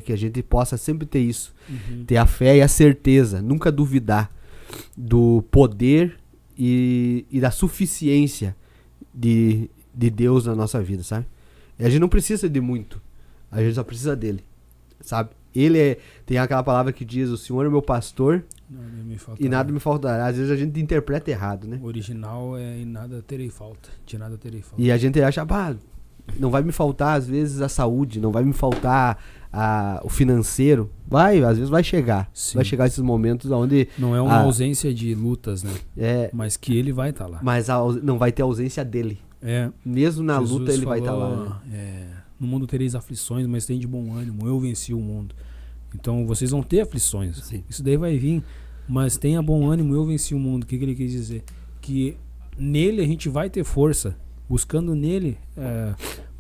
[SPEAKER 1] que a gente possa sempre ter isso, ter a fé e a certeza, nunca duvidar do poder e da suficiência de Deus na nossa vida, sabe? E a gente não precisa de muito, a gente só precisa dele, sabe? Tem aquela palavra que diz, o Senhor é meu pastor e nada me faltará. Às vezes a gente interpreta errado, né?
[SPEAKER 2] O original é de nada terei falta.
[SPEAKER 1] E a gente acha, não vai me faltar às vezes a saúde, não vai me faltar o financeiro. Às vezes vai chegar.
[SPEAKER 2] Sim.
[SPEAKER 1] Vai chegar esses momentos onde...
[SPEAKER 2] Não é uma ausência de lutas, né? Mas que ele vai estar lá.
[SPEAKER 1] Mas não vai ter ausência dele. Mesmo na
[SPEAKER 2] Jesus
[SPEAKER 1] luta ele vai estar
[SPEAKER 2] falou,
[SPEAKER 1] lá. Né?
[SPEAKER 2] No mundo tereis aflições, mas tem de bom ânimo. Eu venci o mundo. Então vocês vão ter aflições.
[SPEAKER 1] Sim.
[SPEAKER 2] Isso daí vai vir. Mas tenha bom ânimo, eu venci o mundo. O que ele quis dizer? Que nele a gente vai ter força. Buscando nele...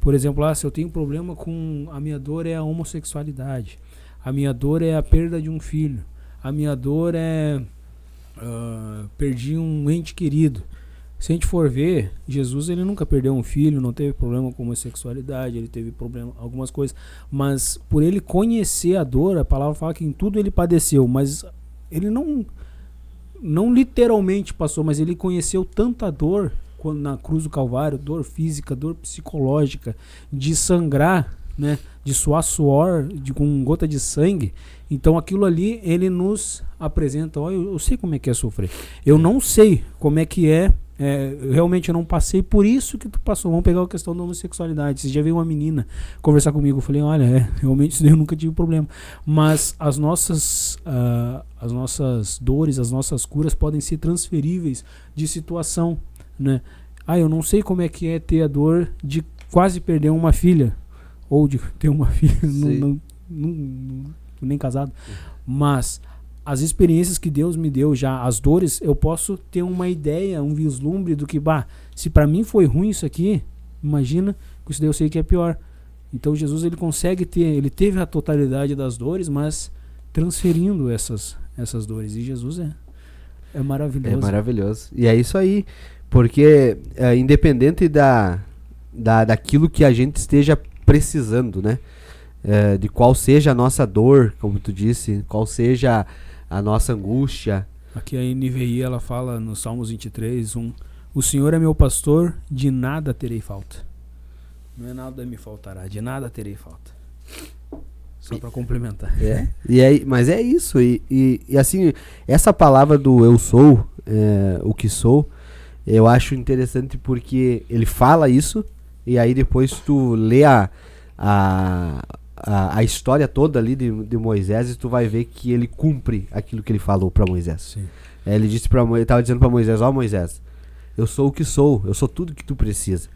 [SPEAKER 2] por exemplo, se eu tenho problema com... A minha dor é a homossexualidade. A minha dor é a perda de um filho. A minha dor é... perdi um ente querido. Se a gente for ver, Jesus ele nunca perdeu um filho, não teve problema com homossexualidade, ele teve problema algumas coisas, mas por ele conhecer a dor, a palavra fala que em tudo ele padeceu, mas ele não literalmente passou, mas ele conheceu tanta dor na cruz do Calvário, dor física, dor psicológica, de sangrar, né, de suar suor, com gota de sangue. Então aquilo ali ele nos apresenta, eu sei como é que é sofrer. Eu não sei como é que é. Realmente eu não passei por isso que tu passou. Vamos pegar a questão da homossexualidade. Você já veio uma menina conversar comigo, eu falei, olha, realmente isso daí eu nunca tive problema. Mas as nossas dores, as nossas curas podem ser transferíveis de situação, né? Eu não sei como é que é ter a dor de quase perder uma filha, ou de ter uma filha nem casado, mas as experiências que Deus me deu já, as dores, eu posso ter uma ideia, um vislumbre do que, se pra mim foi ruim isso aqui, imagina que isso daí eu sei que é pior. Então Jesus ele consegue ele teve a totalidade das dores, mas transferindo essas dores. E Jesus é maravilhoso.
[SPEAKER 1] É maravilhoso. E é isso aí, porque independente daquilo que a gente esteja precisando, né? De qual seja a nossa dor, como tu disse, qual seja a nossa angústia.
[SPEAKER 2] Aqui a NVI ela fala no Salmos 23, o Senhor é meu pastor, de nada terei falta. Não é nada me faltará, de nada terei falta. Só para complementar.
[SPEAKER 1] Mas é isso. E assim, essa palavra do eu sou, o que sou, eu acho interessante porque ele fala isso, e aí depois tu lê a história toda ali de Moisés, e tu vai ver que ele cumpre aquilo que ele falou para Moisés.
[SPEAKER 2] Sim.
[SPEAKER 1] Ele estava dizendo para Moisés, Moisés, eu sou o que sou, eu sou tudo que tu precisa.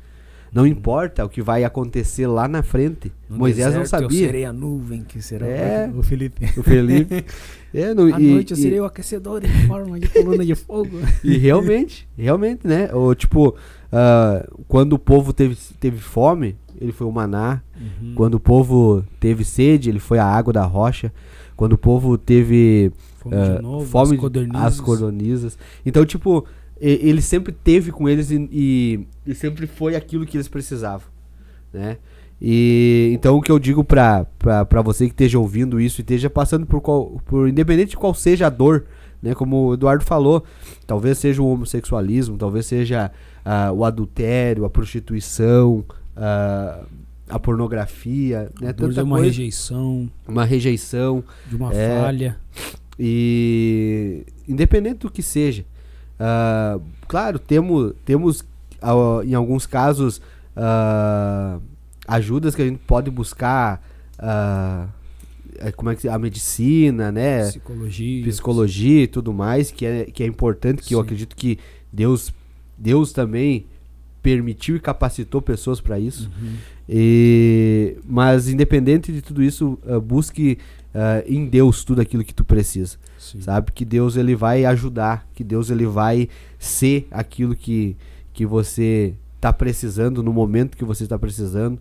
[SPEAKER 1] Não importa o que vai acontecer lá na frente.
[SPEAKER 2] No
[SPEAKER 1] Moisés
[SPEAKER 2] deserto,
[SPEAKER 1] não sabia.
[SPEAKER 2] Eu serei a nuvem que será
[SPEAKER 1] o
[SPEAKER 2] Felipe.
[SPEAKER 1] O Felipe.
[SPEAKER 2] À noite eu serei o aquecedor em forma de coluna de fogo.
[SPEAKER 1] E realmente, né? Quando o povo teve fome, ele foi o maná. Quando o povo teve sede, ele foi a água da rocha. Quando o povo teve fome, as codornizas. Então, ele sempre teve com eles e sempre foi aquilo que eles precisavam, né? E então o que eu digo pra você que esteja ouvindo isso e esteja passando por independente de qual seja a dor, né, como o Eduardo falou, talvez seja o homossexualismo, talvez seja o adultério, a prostituição, a pornografia, né,
[SPEAKER 2] Dor de
[SPEAKER 1] tanta
[SPEAKER 2] uma
[SPEAKER 1] coisa,
[SPEAKER 2] rejeição, de uma falha.
[SPEAKER 1] E independente do que seja, claro, temos em alguns casos ajudas que a gente pode buscar, como é que a medicina, né, psicologia e tudo mais, que é importante, que
[SPEAKER 2] Sim.
[SPEAKER 1] eu acredito que Deus também permitiu e capacitou pessoas para isso. Mas independente de tudo isso, busque em Deus tudo aquilo que tu precisa.
[SPEAKER 2] Sim.
[SPEAKER 1] Sabe que Deus ele vai ajudar, que Deus ele vai ser aquilo que você está precisando no momento que você está precisando,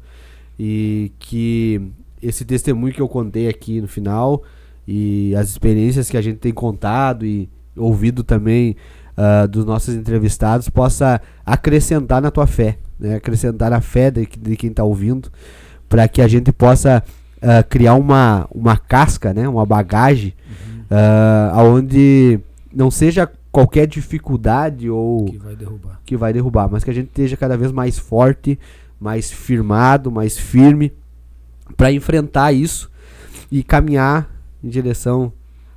[SPEAKER 1] e que esse testemunho que eu contei aqui no final e as experiências que a gente tem contado e ouvido também dos nossos entrevistados possa acrescentar na tua fé, né? Acrescentar na fé de quem está ouvindo, para que a gente possa criar uma casca, né? Uma bagagem onde não seja qualquer dificuldade ou que vai derrubar, mas que a gente esteja cada vez mais forte, mais firmado, mais firme para enfrentar isso e caminhar em direção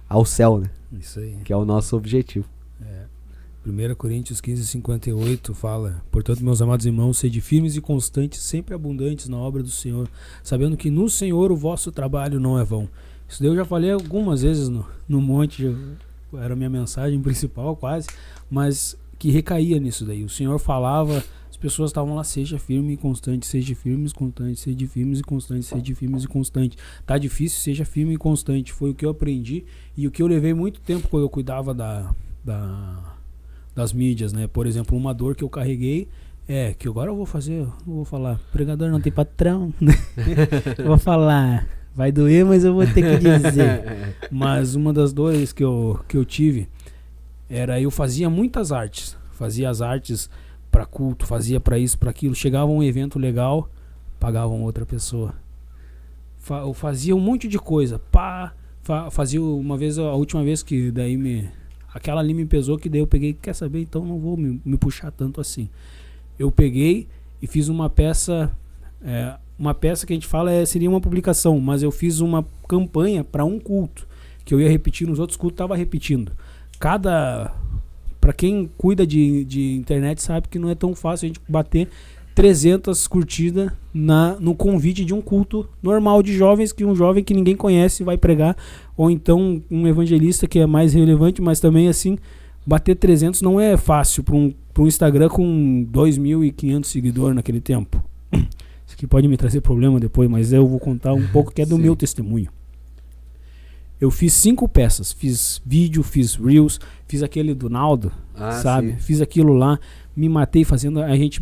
[SPEAKER 1] ao céu, né?
[SPEAKER 2] Isso aí.
[SPEAKER 1] Que é o nosso objetivo.
[SPEAKER 2] 1 Coríntios 15:58 fala: portanto, meus amados irmãos, sede firmes e constantes, sempre abundantes na obra do Senhor, sabendo que no Senhor o vosso trabalho não é vão. Isso daí eu já falei algumas vezes no monte, era a minha mensagem principal quase, mas que recaía nisso daí. O Senhor falava, as pessoas estavam lá: seja firme e constante, seja firmes e constante, seja firmes e constante, seja firmes e constante. Tá difícil, seja firme e constante. Foi o que eu aprendi e o que eu levei muito tempo quando eu cuidava das mídias, né? Por exemplo, uma dor que eu carreguei que agora eu vou falar, pregador não tem patrão, né? Eu vou falar, vai doer, mas eu vou ter que dizer. Mas uma das dores que eu tive era, eu fazia muitas artes, fazia as artes para culto, fazia para isso, para aquilo. Chegava um evento legal, pagavam outra pessoa. Eu fazia um monte de coisa, fazia uma vez, a última vez que daí aquela ali me pesou, que daí eu peguei, quer saber, então não vou me puxar tanto assim. Eu peguei e fiz uma peça que a gente fala seria uma publicação, mas eu fiz uma campanha para um culto, que eu ia repetir nos outros cultos, estava repetindo. Para quem cuida de internet sabe que não é tão fácil a gente bater 300 curtidas no convite de um culto normal de jovens, que um jovem que ninguém conhece vai pregar, ou então um evangelista que é mais relevante, mas também assim, bater 300 não é fácil para um Instagram com 2.500 seguidores naquele tempo. Isso aqui pode me trazer problema depois, mas eu vou contar um pouco que é do meu testemunho. Eu fiz 5 peças, fiz vídeo, fiz reels, fiz aquele do Naldo, sabe? Sim. Fiz aquilo lá, me matei fazendo, a gente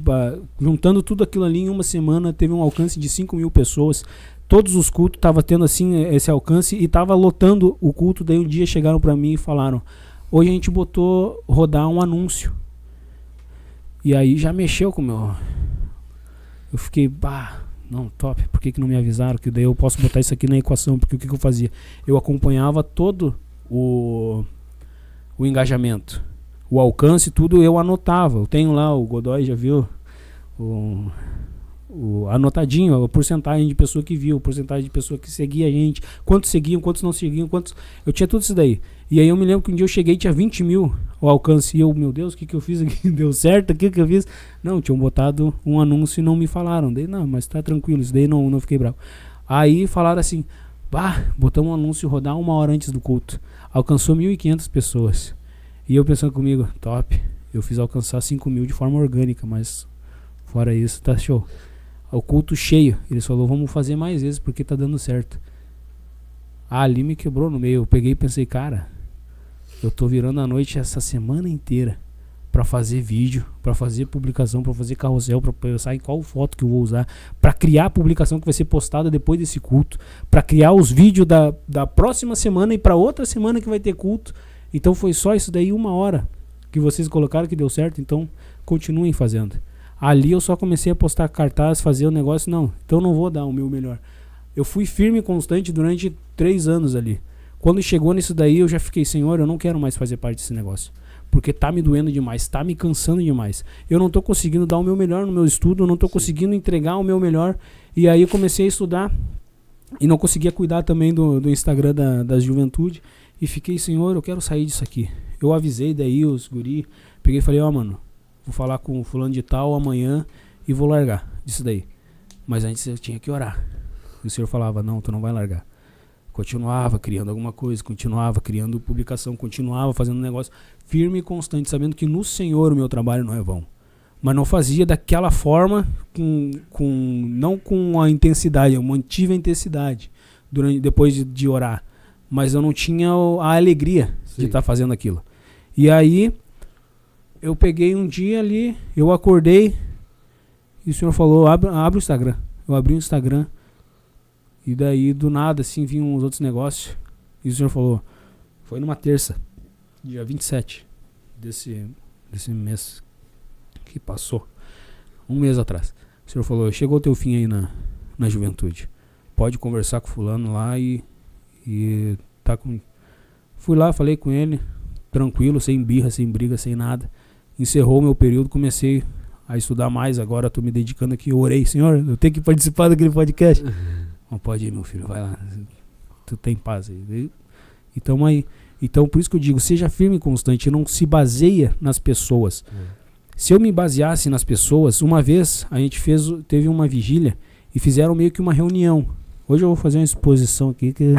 [SPEAKER 2] juntando tudo aquilo ali em uma semana, teve um alcance de 5.000 pessoas. Todos os cultos estavam tendo assim esse alcance e tava lotando o culto. Daí um dia chegaram para mim e falaram: hoje a gente botou rodar um anúncio. E aí já mexeu com o meu... Eu fiquei, não, top, por que não me avisaram? Que daí eu posso botar isso aqui na equação. Porque o que eu fazia? Eu acompanhava todo o engajamento, o alcance, tudo eu anotava. Eu tenho lá, o Godoy já viu anotadinho, a porcentagem de pessoa que viu, a porcentagem de pessoa que seguia a gente, quantos seguiam, quantos não seguiam, eu tinha tudo isso daí. E aí eu me lembro que um dia eu cheguei e tinha 20.000 o alcance, e eu, meu Deus, o que eu fiz aqui? Deu certo? O que eu fiz? Não, tinham botado um anúncio e não me falaram. Daí, não, mas tá tranquilo, isso daí não fiquei bravo. Aí falaram assim, botamos um anúncio rodar 1 hora antes do culto, alcançou 1.500 pessoas. E eu pensando comigo, top, eu fiz alcançar 5.000 de forma orgânica, mas fora isso, tá show. O culto cheio, eles falaram, vamos fazer mais vezes porque tá dando certo. Ali me quebrou no meio. Eu peguei e pensei, cara, eu tô virando a noite essa semana inteira pra fazer vídeo, pra fazer publicação, pra fazer carrossel, pra pensar em qual foto que eu vou usar, pra criar a publicação que vai ser postada depois desse culto, pra criar os vídeos da próxima semana e pra outra semana que vai ter culto. Então foi só isso daí, 1 hora que vocês colocaram que deu certo, então continuem fazendo.
[SPEAKER 3] Ali eu só comecei a postar cartaz, fazer o negócio, não, então não vou dar o meu melhor. Eu fui firme e constante durante 3 anos ali. Quando chegou nisso daí, eu já fiquei, Senhor, eu não quero mais fazer parte desse negócio. Porque tá me doendo demais, tá me cansando demais. Eu não tô conseguindo dar o meu melhor no meu estudo, eu não tô conseguindo entregar o meu melhor. E aí eu comecei a estudar e não conseguia cuidar também do Instagram da juventude. E fiquei, Senhor, eu quero sair disso aqui. Eu avisei daí os guri, peguei e falei, mano, vou falar com o fulano de tal amanhã e vou largar disso daí. Mas antes eu tinha que orar. E o Senhor falava, não, tu não vai largar. Continuava criando alguma coisa, continuava criando publicação, continuava fazendo negócio firme e constante, sabendo que no Senhor o meu trabalho não é vão. Mas não fazia daquela forma, não com a intensidade, eu mantive a intensidade depois de orar. Mas eu não tinha a alegria de estar fazendo aquilo. E aí, eu peguei um dia ali, eu acordei, e o Senhor falou, abre o Instagram. Eu abri o Instagram. E daí, do nada, assim, vinham uns outros negócios. E o Senhor falou, foi numa terça, dia 27 desse mês que passou, um mês atrás. O Senhor falou, chegou o teu fim aí na juventude. Pode conversar com fulano lá e tá com... Fui lá, falei com ele, tranquilo, sem birra, sem briga, sem nada. Encerrou o meu período, comecei a estudar mais, agora tô me dedicando aqui. Eu orei, Senhor, eu tenho que participar daquele podcast. Não pode ir, meu filho, vai lá. Tu tem paz aí. E tamo aí. Então, por isso que eu digo, seja firme e constante. Não se baseia nas pessoas. Se eu me baseasse nas pessoas, uma vez a gente teve uma vigília e fizeram meio que uma reunião. Hoje eu vou fazer uma exposição aqui, que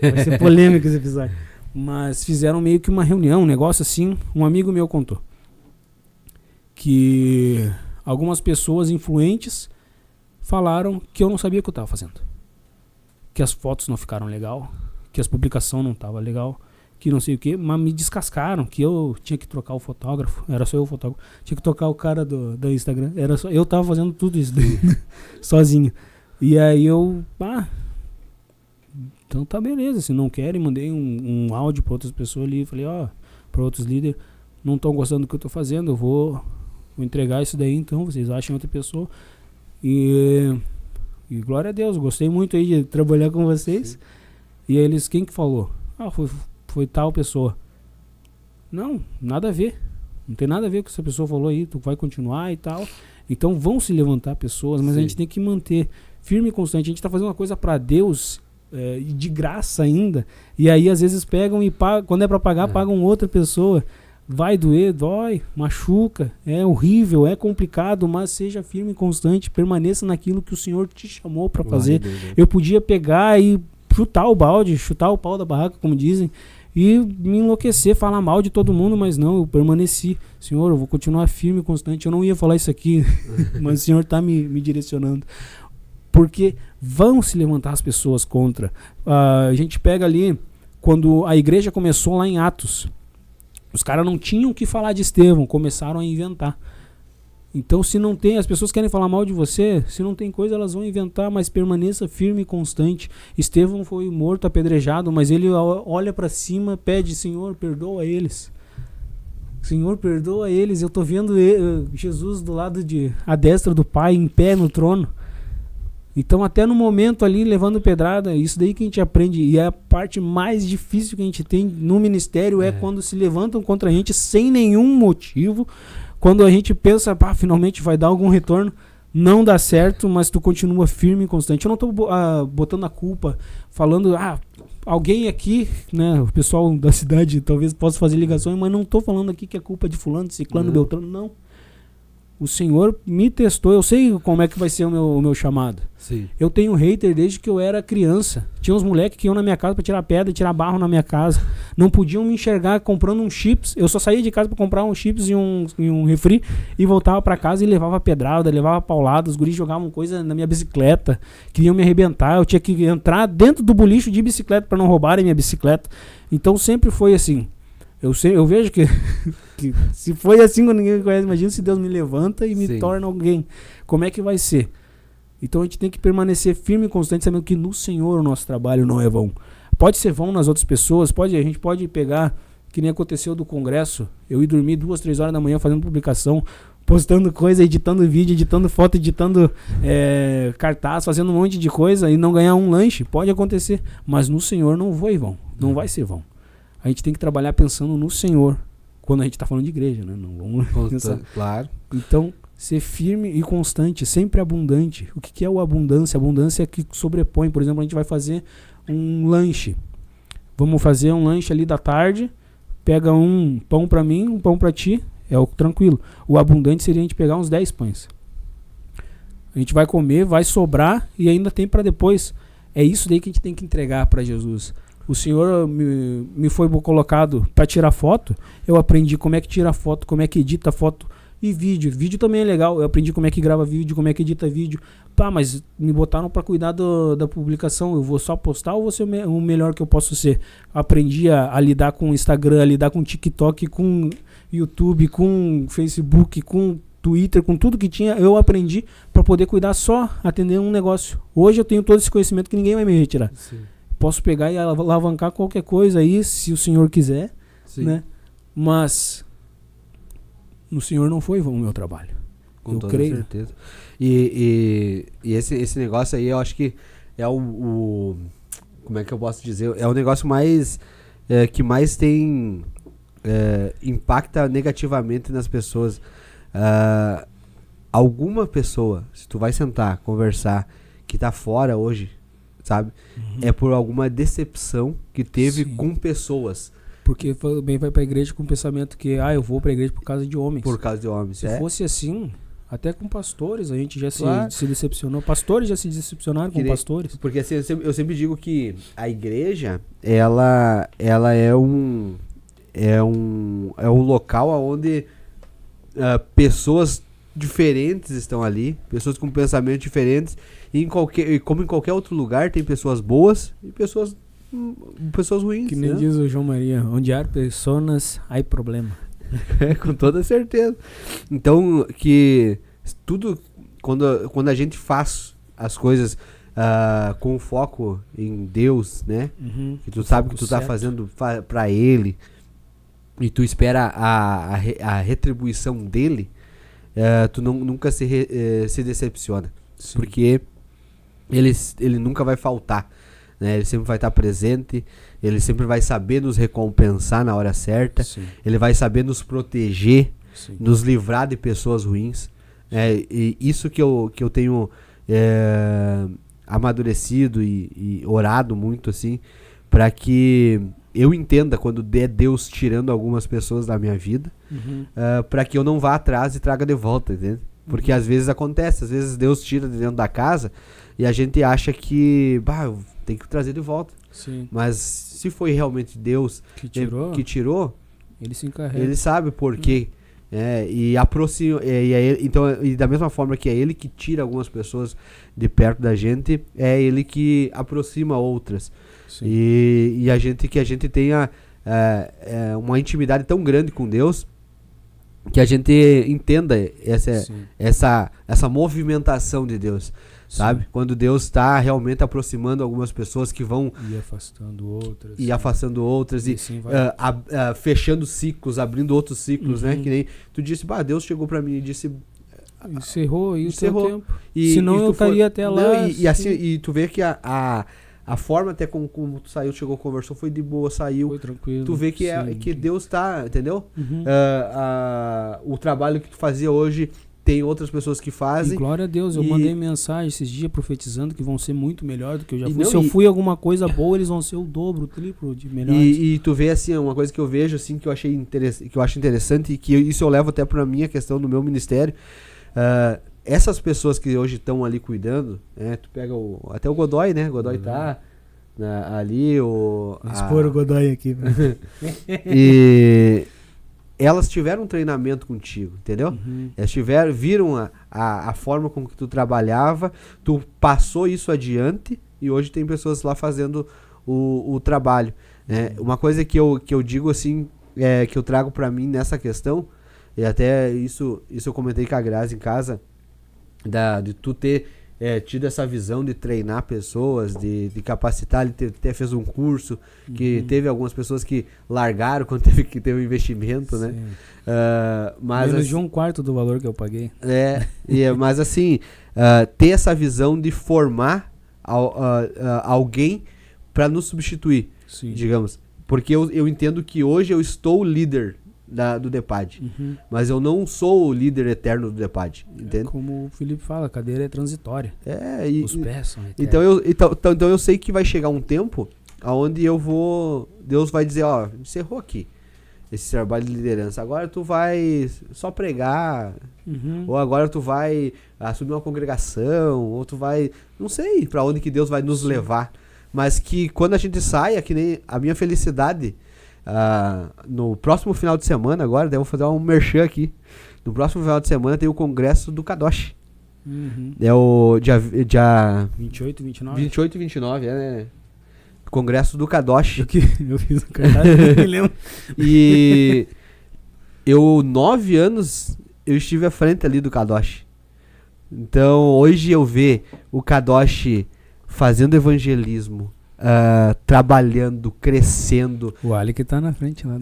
[SPEAKER 3] vai ser polêmico esse episódio. Mas fizeram meio que uma reunião, um negócio assim. Um amigo meu contou que algumas pessoas influentes falaram que eu não sabia o que eu estava fazendo. Que as fotos não ficaram legal, que as publicações não estavam legal, que não sei o que, mas me descascaram, que eu tinha que trocar o fotógrafo, era só eu o fotógrafo, tinha que trocar o cara do Instagram, era só eu tava fazendo tudo isso sozinho. E aí eu, então tá beleza, se não querem, mandei um áudio para outras pessoas ali, falei, para outros líderes, não estão gostando do que eu tô fazendo, eu vou entregar isso daí, então vocês achem outra pessoa. E glória a Deus, gostei muito aí de trabalhar com vocês. Sim. E eles, quem que falou? Foi tal pessoa. Não, nada a ver. Não tem nada a ver com o que essa pessoa falou aí, tu vai continuar e tal. Então vão se levantar pessoas, mas a gente tem que manter firme e constante. A gente tá fazendo uma coisa para Deus, de graça ainda. E aí às vezes pegam e pagam, quando é para pagar, pagam outra pessoa. Vai doer, dói, machuca, é horrível, é complicado, mas seja firme e constante, permaneça naquilo que o Senhor te chamou para fazer. Eu podia pegar e chutar o balde, chutar o pau da barraca, como dizem, e me enlouquecer, falar mal de todo mundo, mas não, eu permaneci. Senhor, eu vou continuar firme e constante. Eu não ia falar isso aqui, mas o Senhor está me direcionando. Porque vão se levantar as pessoas contra. A gente pega ali, quando a igreja começou lá em Atos, os caras não tinham o que falar de Estevão, começaram a inventar. Então, se não tem, as pessoas querem falar mal de você, se não tem coisa, elas vão inventar, mas permaneça firme e constante. Estevão foi morto, apedrejado, mas ele olha para cima, pede, Senhor, perdoa eles. Senhor, perdoa eles. Eu tô vendo Jesus do lado à destra do Pai, em pé no trono. Então, até no momento ali, levando pedrada, isso daí que a gente aprende, e é a parte mais difícil que a gente tem no ministério, é quando se levantam contra a gente sem nenhum motivo, quando a gente pensa, finalmente vai dar algum retorno, não dá certo, mas tu continua firme e constante. Eu não tô botando a culpa, falando, alguém aqui, né, o pessoal da cidade talvez possa fazer ligações, mas não tô falando aqui que é culpa de fulano, de ciclano, beltrano, não. O Senhor me testou, eu sei como é que vai ser o meu chamado.
[SPEAKER 1] Sim.
[SPEAKER 3] Eu tenho hater desde que eu era criança. Tinha uns moleques que iam na minha casa pra tirar pedra, tirar barro na minha casa. Não podiam me enxergar comprando um chips. Eu só saía de casa pra comprar um chips e um refri e voltava pra casa e levava pedrada, levava paulada. Os guris jogavam coisa na minha bicicleta, queriam me arrebentar. Eu tinha que entrar dentro do bolicho de bicicleta pra não roubarem minha bicicleta. Então sempre foi assim. Eu vejo que se foi assim quando ninguém me conhece, imagina se Deus me levanta e me torna alguém. Como é que vai ser? Então a gente tem que permanecer firme e constante, sabendo que no Senhor o nosso trabalho não é vão. Pode ser vão nas outras pessoas, a gente pode pegar, que nem aconteceu do congresso, eu ir dormir 2, 3 horas da manhã fazendo publicação, postando coisa, editando vídeo, editando foto, editando cartaz, fazendo um monte de coisa e não ganhar um lanche. Pode acontecer, mas no Senhor não foi vão, não vai ser vão. A gente tem que trabalhar pensando no Senhor, quando a gente tá falando de igreja, né? Não vamos pensar.
[SPEAKER 1] Claro.
[SPEAKER 3] Então, ser firme e constante, sempre abundante. O que é o abundância? Abundância é que sobrepõe. Por exemplo, a gente vai fazer um lanche. Vamos fazer um lanche ali da tarde, pega um pão pra mim, um pão pra ti, é o tranquilo. O abundante seria a gente pegar uns 10 pães. A gente vai comer, vai sobrar e ainda tem pra depois. É isso daí que a gente tem que entregar pra Jesus. O Senhor me foi colocado para tirar foto. Eu aprendi como é que tira foto, como é que edita foto e vídeo. Vídeo também é legal. Eu aprendi como é que grava vídeo, como é que edita vídeo. Pá, mas me botaram para cuidar da publicação. Eu vou só postar ou vou ser o melhor que eu posso ser? Aprendi a lidar com Instagram, a lidar com TikTok, com YouTube, com Facebook, com Twitter, com tudo que tinha. Eu aprendi para poder cuidar só, atender um negócio. Hoje eu tenho todo esse conhecimento que ninguém vai me retirar.
[SPEAKER 1] Sim.
[SPEAKER 3] Posso pegar e alavancar qualquer coisa aí, se o Senhor quiser, né? Mas no Senhor não foi vão o meu trabalho.
[SPEAKER 1] Com toda certeza. E esse negócio aí, eu acho que é o como é que eu posso dizer? É o negócio mais que mais tem impacta negativamente nas pessoas. Alguma pessoa, se tu vai sentar, conversar, que tá fora hoje, sabe? É por alguma decepção que teve com pessoas.
[SPEAKER 3] Porque também vai pra igreja com o pensamento que, eu vou pra igreja por causa de homens.
[SPEAKER 1] Por causa de homens,
[SPEAKER 3] Se fosse assim, até com pastores, a gente já se decepcionou. Pastores já se decepcionaram com pastores.
[SPEAKER 1] Porque assim, eu sempre digo que a igreja, ela é um local onde pessoas diferentes estão ali, pessoas com pensamentos diferentes, e como em qualquer outro lugar tem pessoas boas e pessoas ruins.
[SPEAKER 3] Que nem diz o João Maria, onde há pessoas, há problema.
[SPEAKER 1] Com toda certeza. Então, que tudo, quando a gente faz as coisas com foco em Deus, né? Que tu sabe que tu tá fazendo pra Ele, e tu espera a retribuição dele, tu nunca se decepciona. Sim. Porque ele nunca vai faltar, né? Ele sempre vai estar presente, ele sempre vai saber nos recompensar na hora certa. Sim. Ele vai saber nos proteger, sim, nos livrar de pessoas ruins. E isso que eu tenho amadurecido e orado muito, assim, para que eu entenda quando é Deus tirando algumas pessoas da minha vida, para que eu não vá atrás e traga de volta, entende? Porque às vezes acontece, às vezes Deus tira de dentro da casa e a gente acha que tem que trazer de volta. Sim. Mas se foi realmente Deus que tirou,
[SPEAKER 3] ele se encarrega.
[SPEAKER 1] Ele sabe por quê. E aproxima, e da mesma forma que é ele que tira algumas pessoas de perto da gente, é ele que aproxima outras. Sim. E a gente tenha uma intimidade tão grande com Deus, que a gente entenda essa movimentação de Deus, sabe? Sim. Quando Deus está realmente aproximando algumas pessoas que vão
[SPEAKER 3] e afastando outras
[SPEAKER 1] e fechando ciclos, abrindo outros ciclos, né? Que nem tu disse, Deus chegou para mim e disse,
[SPEAKER 3] encerrou o tempo. Senão eu estaria até lá.
[SPEAKER 1] E tu vê que a forma até como tu saiu, chegou, conversou, foi de boa, saiu.
[SPEAKER 3] Foi tranquilo.
[SPEAKER 1] Tu vê que que Deus tá, entendeu? O trabalho que tu fazia hoje, tem outras pessoas que fazem.
[SPEAKER 3] E glória a Deus, eu mandei mensagem esses dias profetizando que vão ser muito melhor do que eu já fui. Se eu fui alguma coisa boa, eles vão ser o dobro, o triplo de melhores.
[SPEAKER 1] E tu vê assim, uma coisa que eu vejo assim, que eu acho interessante, e que isso eu levo até pra minha questão do meu ministério. Essas pessoas que hoje estão ali cuidando, tu pega até o Godoy, né? Godoy tá ali.
[SPEAKER 3] Vou expor o Godoy aqui.
[SPEAKER 1] E elas tiveram um treinamento contigo, entendeu? Elas viram a forma como que tu trabalhava, tu passou isso adiante e hoje tem pessoas lá fazendo o trabalho. Uma coisa que eu digo assim, que eu trago pra mim nessa questão, e até isso eu comentei com a Grazi em casa, de tu ter tido essa visão de treinar pessoas, de capacitar. Ele até fez um curso, que teve algumas pessoas que largaram quando teve um investimento, né? Mas
[SPEAKER 2] menos de 1/4 do valor que eu paguei.
[SPEAKER 1] Mas assim, ter essa visão de formar alguém para nos substituir,
[SPEAKER 2] Sim.
[SPEAKER 1] digamos. Porque eu entendo que hoje eu estou o líder do DEPAD, mas eu não sou o líder eterno do DEPAD, entende?
[SPEAKER 2] Como o Felipe fala, a cadeira é transitória. Os pés são
[SPEAKER 1] então eu sei que vai chegar um tempo onde Deus vai dizer, ó, encerrou aqui esse trabalho de liderança, agora tu vai só pregar, ou agora tu vai assumir uma congregação, ou tu vai, não sei pra onde que Deus vai nos levar, mas que quando a gente saia, que nem a minha felicidade, no próximo final de semana agora, vou fazer um merchan aqui, no próximo final de semana tem o congresso do Kadosh. É o dia
[SPEAKER 2] 28 e 29?
[SPEAKER 1] 28 e 29, né? Congresso do Kadosh.
[SPEAKER 2] Eu fiz um cartaz, não me lembro.
[SPEAKER 1] E 9 anos, eu estive à frente ali do Kadosh. Então, hoje eu ver o Kadosh fazendo evangelismo, trabalhando, crescendo.
[SPEAKER 2] O Ali que tá na frente lá.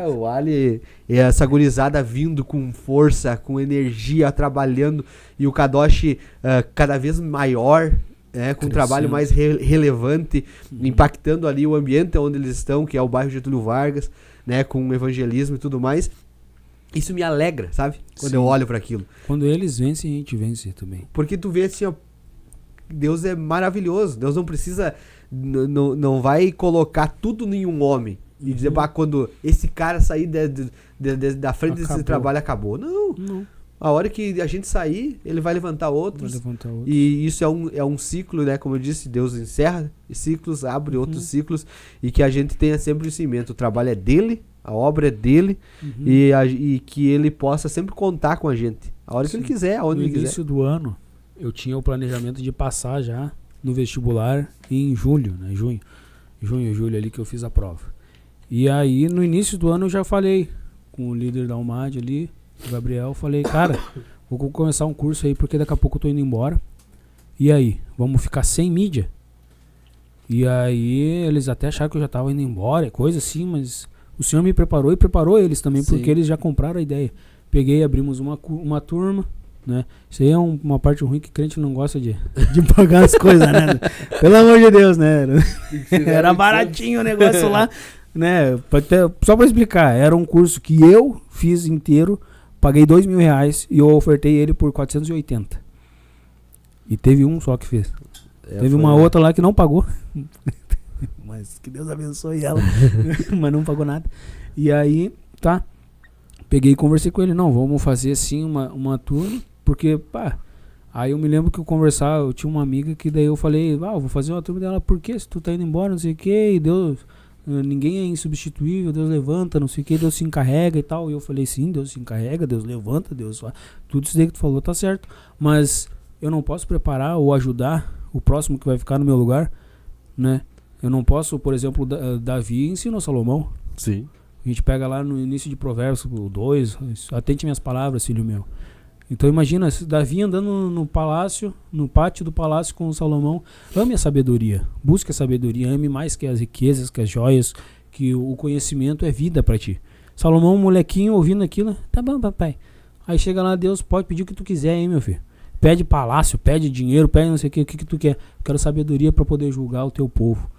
[SPEAKER 1] O Ali, essa gurizada vindo com força, com energia, trabalhando. E o Kadosh cada vez maior, com um trabalho mais relevante, impactando ali o ambiente onde eles estão, que é o bairro Getúlio Vargas, né, com evangelismo e tudo mais. Isso me alegra, sabe? Quando eu olho para aquilo.
[SPEAKER 2] Quando eles vencem, a gente vence também.
[SPEAKER 1] Porque tu vê assim, ó, Deus é maravilhoso. Deus não precisa, não vai colocar tudo em um homem e dizer, quando esse cara sair da frente desse trabalho, acabou. Não. A hora que a gente sair, ele vai levantar outros. E isso é um ciclo, né? Como eu disse, Deus encerra ciclos, abre outros ciclos, e que a gente tenha sempre o cimento. O trabalho é dele, a obra é dele, e que ele possa sempre contar com a gente. A hora que ele quiser, aonde ele quiser.
[SPEAKER 2] No início do ano, eu tinha o planejamento de passar já no vestibular em julho, né? Junho, julho ali que eu fiz a prova. E aí, no início do ano, eu já falei com o líder da UMAD ali, o Gabriel, falei, cara, vou começar um curso aí porque daqui a pouco eu tô indo embora. E aí, vamos ficar sem mídia? E aí, eles até acharam que eu já tava indo embora, coisa assim, mas o senhor me preparou e preparou eles também, porque eles já compraram a ideia. Peguei, abrimos uma turma, né? Isso aí é uma parte ruim que crente não gosta de pagar as coisas, né? Pelo amor de Deus, né? Era baratinho o negócio lá, né? Só pra explicar, era um curso que eu fiz inteiro, paguei R$2.000 e eu ofertei ele por 480. E teve um só que fez. Teve uma outra lá que não pagou. Mas que Deus abençoe ela. Mas não pagou nada. E aí, tá. Peguei e conversei com ele. Não, vamos fazer assim uma turma. Porque, aí eu me lembro que eu tinha uma amiga que daí eu falei, eu vou fazer uma turma dela. Por quê? Se tu tá indo embora, não sei o quê. E Deus, ninguém é insubstituível. Deus levanta, não sei o quê. Deus se encarrega e tal. E eu falei, sim, Deus se encarrega. Deus levanta, Deus faz. Tudo isso daí que tu falou tá certo. Mas eu não posso preparar ou ajudar o próximo que vai ficar no meu lugar, né? Eu não posso, por exemplo, Davi ensinou Salomão.
[SPEAKER 1] Sim.
[SPEAKER 2] A gente pega lá no início de Provérbios 2, atente minhas palavras, filho meu. Então imagina, Davi andando no pátio do palácio com Salomão. Ame a sabedoria, busque a sabedoria, ame mais que as riquezas, que as joias, que o conhecimento é vida pra ti. Salomão, um molequinho, ouvindo aquilo, tá bom, papai. Aí chega lá, Deus, pode pedir o que tu quiser, hein, meu filho. Pede palácio, pede dinheiro, pede não sei o que tu quer. Eu quero sabedoria pra poder julgar o teu povo.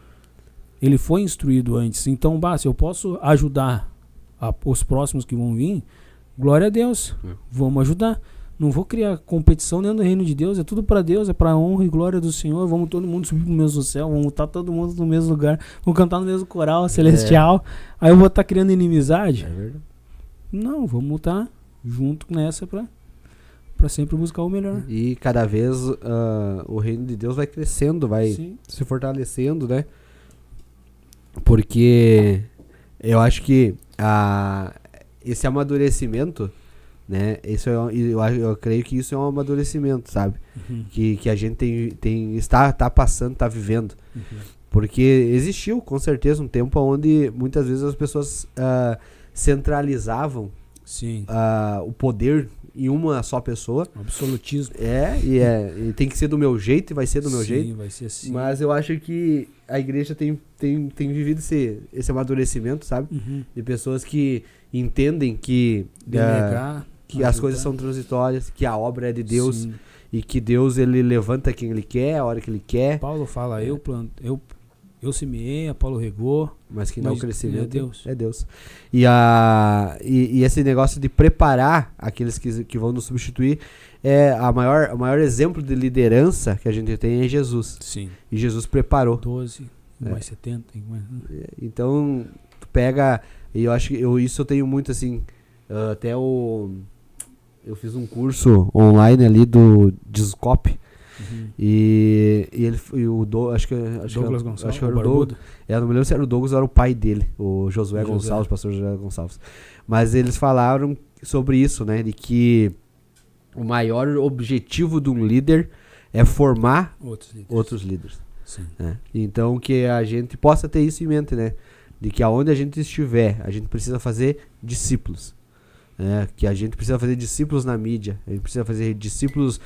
[SPEAKER 2] Ele foi instruído antes. Então, se eu posso ajudar os próximos que vão vir, glória a Deus. Vamos ajudar. Não vou criar competição dentro do reino de Deus. É tudo para Deus, é para a honra e glória do Senhor. Vamos todo mundo subir pro mesmo céu. Vamos estar todo mundo no mesmo lugar. Vamos cantar no mesmo coral celestial. Aí eu vou estar criando inimizade?
[SPEAKER 1] É verdade.
[SPEAKER 2] Não, vamos estar junto nessa para sempre buscar o melhor.
[SPEAKER 1] E cada vez o reino de Deus vai crescendo, vai se fortalecendo, né? Porque eu acho que esse amadurecimento, né? Eu creio que isso é um amadurecimento, sabe? Que a gente está passando, está vivendo. Porque existiu, com certeza, um tempo onde muitas vezes as pessoas centralizavam o poder em uma só pessoa.
[SPEAKER 2] Absolutismo.
[SPEAKER 1] E tem que ser do meu jeito e vai ser do meu jeito.
[SPEAKER 2] Sim, vai ser assim.
[SPEAKER 1] Mas eu acho que a igreja tem vivido esse amadurecimento, sabe?
[SPEAKER 2] Uhum.
[SPEAKER 1] De pessoas que entendem que as
[SPEAKER 2] ajudar.
[SPEAKER 1] coisas são transitórias, que a obra é de Deus.
[SPEAKER 2] Sim.
[SPEAKER 1] E que Deus, ele levanta quem ele quer, a hora que ele quer.
[SPEAKER 2] Paulo fala, eu semeei, Apolo regou.
[SPEAKER 1] Mas que não o
[SPEAKER 2] Mas
[SPEAKER 1] crescimento
[SPEAKER 2] é Deus.
[SPEAKER 1] é Deus. E esse negócio de preparar aqueles que vão nos substituir, o maior exemplo de liderança que a gente tem é Jesus.
[SPEAKER 2] Sim.
[SPEAKER 1] E Jesus preparou.
[SPEAKER 2] 12, mais 70. Mais...
[SPEAKER 1] Então, tu pega... E eu acho que isso eu tenho muito assim... Eu fiz um curso online ali do Discope.
[SPEAKER 2] Uhum.
[SPEAKER 1] E acho que
[SPEAKER 2] Douglas Gonçalves,
[SPEAKER 1] acho que era o
[SPEAKER 2] barbudo.
[SPEAKER 1] Douglas. Eu não me lembro se era o Douglas ou era o pai dele, o Josué Gonçalves, pastor Josué Gonçalves. Mas eles falaram sobre isso, né? De que o maior objetivo de um líder é formar outros líderes.
[SPEAKER 2] Sim.
[SPEAKER 1] Né? Então que a gente possa ter isso em mente, né? De que aonde a gente estiver, a gente precisa fazer discípulos. Que a gente precisa fazer discípulos na mídia, a gente precisa fazer discípulos,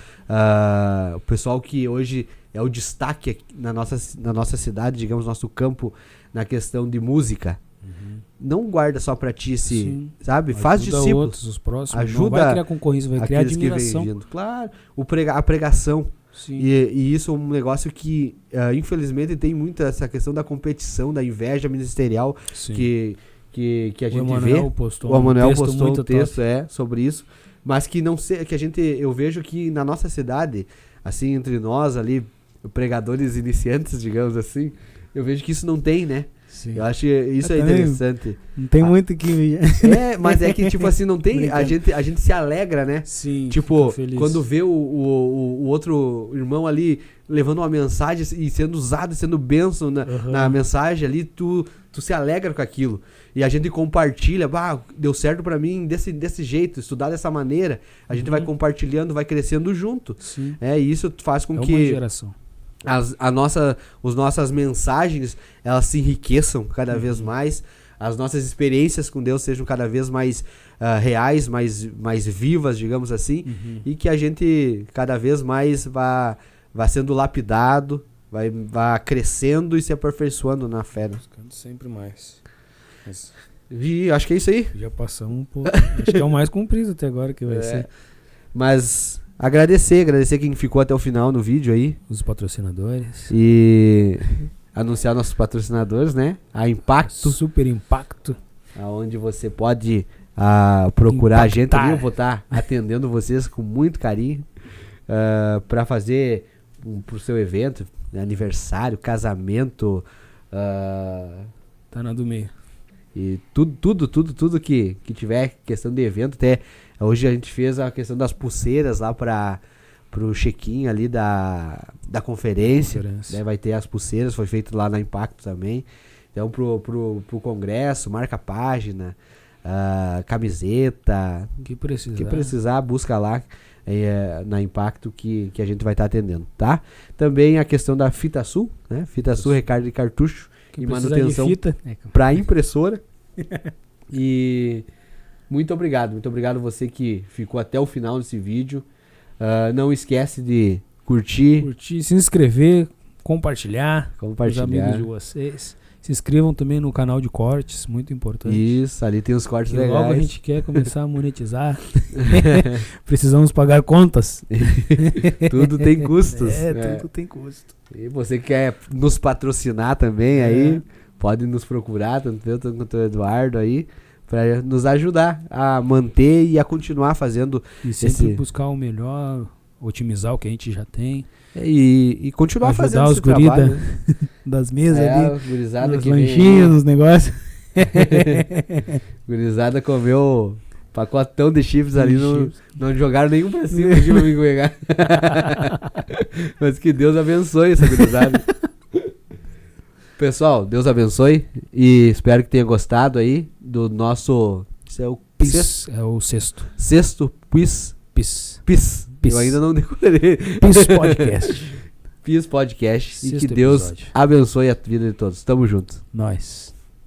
[SPEAKER 1] o pessoal que hoje é o destaque aqui na nossa cidade, digamos, nosso campo, na questão de música. Uhum. Não guarda só pra ti, sabe? Faz discípulos.
[SPEAKER 2] Outros, os próximos.
[SPEAKER 1] Ajuda,
[SPEAKER 2] não vai criar concorrência, vai criar admiração.
[SPEAKER 1] Claro, a pregação.
[SPEAKER 2] Sim.
[SPEAKER 1] E isso é um negócio que, infelizmente, tem muito essa questão da competição, da inveja ministerial,
[SPEAKER 2] Sim.
[SPEAKER 1] que a gente
[SPEAKER 2] vê.
[SPEAKER 1] O Emanuel postou um texto sobre isso, mas que não sei, que eu vejo que na nossa cidade, assim, entre nós ali, pregadores iniciantes, digamos assim, eu vejo que isso não tem, né?
[SPEAKER 2] Sim.
[SPEAKER 1] Eu acho que isso é interessante.
[SPEAKER 3] Não tem muito que...
[SPEAKER 1] Mas é que, tipo assim, não tem... a gente se alegra, né?
[SPEAKER 2] Sim,
[SPEAKER 1] tipo, quando vê o outro irmão ali levando uma mensagem e sendo usado, sendo bênção na mensagem ali, tu se alegra com aquilo. E a gente compartilha, deu certo pra mim desse jeito, estudar dessa maneira. A gente vai compartilhando, vai crescendo junto.
[SPEAKER 2] Sim.
[SPEAKER 1] E isso faz com que...
[SPEAKER 2] uma geração.
[SPEAKER 1] As nossas mensagens, elas se enriqueçam cada vez mais, as nossas experiências com Deus sejam cada vez mais reais, mais vivas, digamos assim, e que a gente cada vez mais vá sendo lapidado, vai crescendo e se aperfeiçoando na fé.
[SPEAKER 2] Buscando sempre mais. Mas
[SPEAKER 1] e acho que é isso aí.
[SPEAKER 2] já passamos um pouco. Acho que é o mais comprido até agora que vai ser.
[SPEAKER 1] Mas... Agradecer quem ficou até o final no vídeo aí.
[SPEAKER 2] Os patrocinadores.
[SPEAKER 1] E anunciar nossos patrocinadores, né? A Impacto.
[SPEAKER 2] Super Impacto.
[SPEAKER 1] Onde você pode procurar a gente ali. Eu vou estar atendendo vocês com muito carinho. Para fazer pro seu evento, aniversário, casamento.
[SPEAKER 2] Tá na do meio.
[SPEAKER 1] E tudo que tiver questão de evento. Até hoje a gente fez a questão das pulseiras lá pro check-in ali da conferência. Né? Vai ter as pulseiras, foi feito lá na Impacto também. Então pro congresso, marca a página, camiseta.
[SPEAKER 2] Que
[SPEAKER 1] precisar, busca lá na Impacto que a gente vai estar atendendo, tá? Também a questão da Fita Sul, né? Fita Sul, recarga de cartucho e manutenção para impressora. E muito obrigado você que ficou até o final desse vídeo. Não esquece de curtir,
[SPEAKER 2] se inscrever, compartilhar com os amigos de vocês. Se inscrevam também no canal de cortes, muito importante.
[SPEAKER 1] Isso, ali tem os cortes legais.
[SPEAKER 2] Logo a gente quer começar a monetizar. Precisamos pagar contas.
[SPEAKER 1] Tudo tem custos.
[SPEAKER 2] Tudo tem custo.
[SPEAKER 1] E você que quer nos patrocinar também aí, pode nos procurar, tanto eu quanto o Eduardo aí, para nos ajudar a manter e a continuar fazendo.
[SPEAKER 2] E sempre buscar o melhor, otimizar o que a gente já tem.
[SPEAKER 1] E continuar
[SPEAKER 2] ajudar
[SPEAKER 1] fazendo
[SPEAKER 2] os gurida das mesas ali,
[SPEAKER 1] gurizada
[SPEAKER 2] nos lanchinhos, nos negócios.
[SPEAKER 1] Gurizada comeu pacotão de chips ali, não jogaram nenhum pra cima de me pegar. Mas que Deus abençoe essa gurizada. Pessoal, Deus abençoe e espero que tenha gostado aí do nosso... Isso é o
[SPEAKER 2] sexto.
[SPEAKER 1] Sexto Pis. Eu ainda não decorei.
[SPEAKER 2] Pis Podcast.
[SPEAKER 1] Pis Podcast.
[SPEAKER 2] Sexto
[SPEAKER 1] e que Deus
[SPEAKER 2] episódio.
[SPEAKER 1] abençoe a vida de todos. Tamo junto.
[SPEAKER 2] Nós.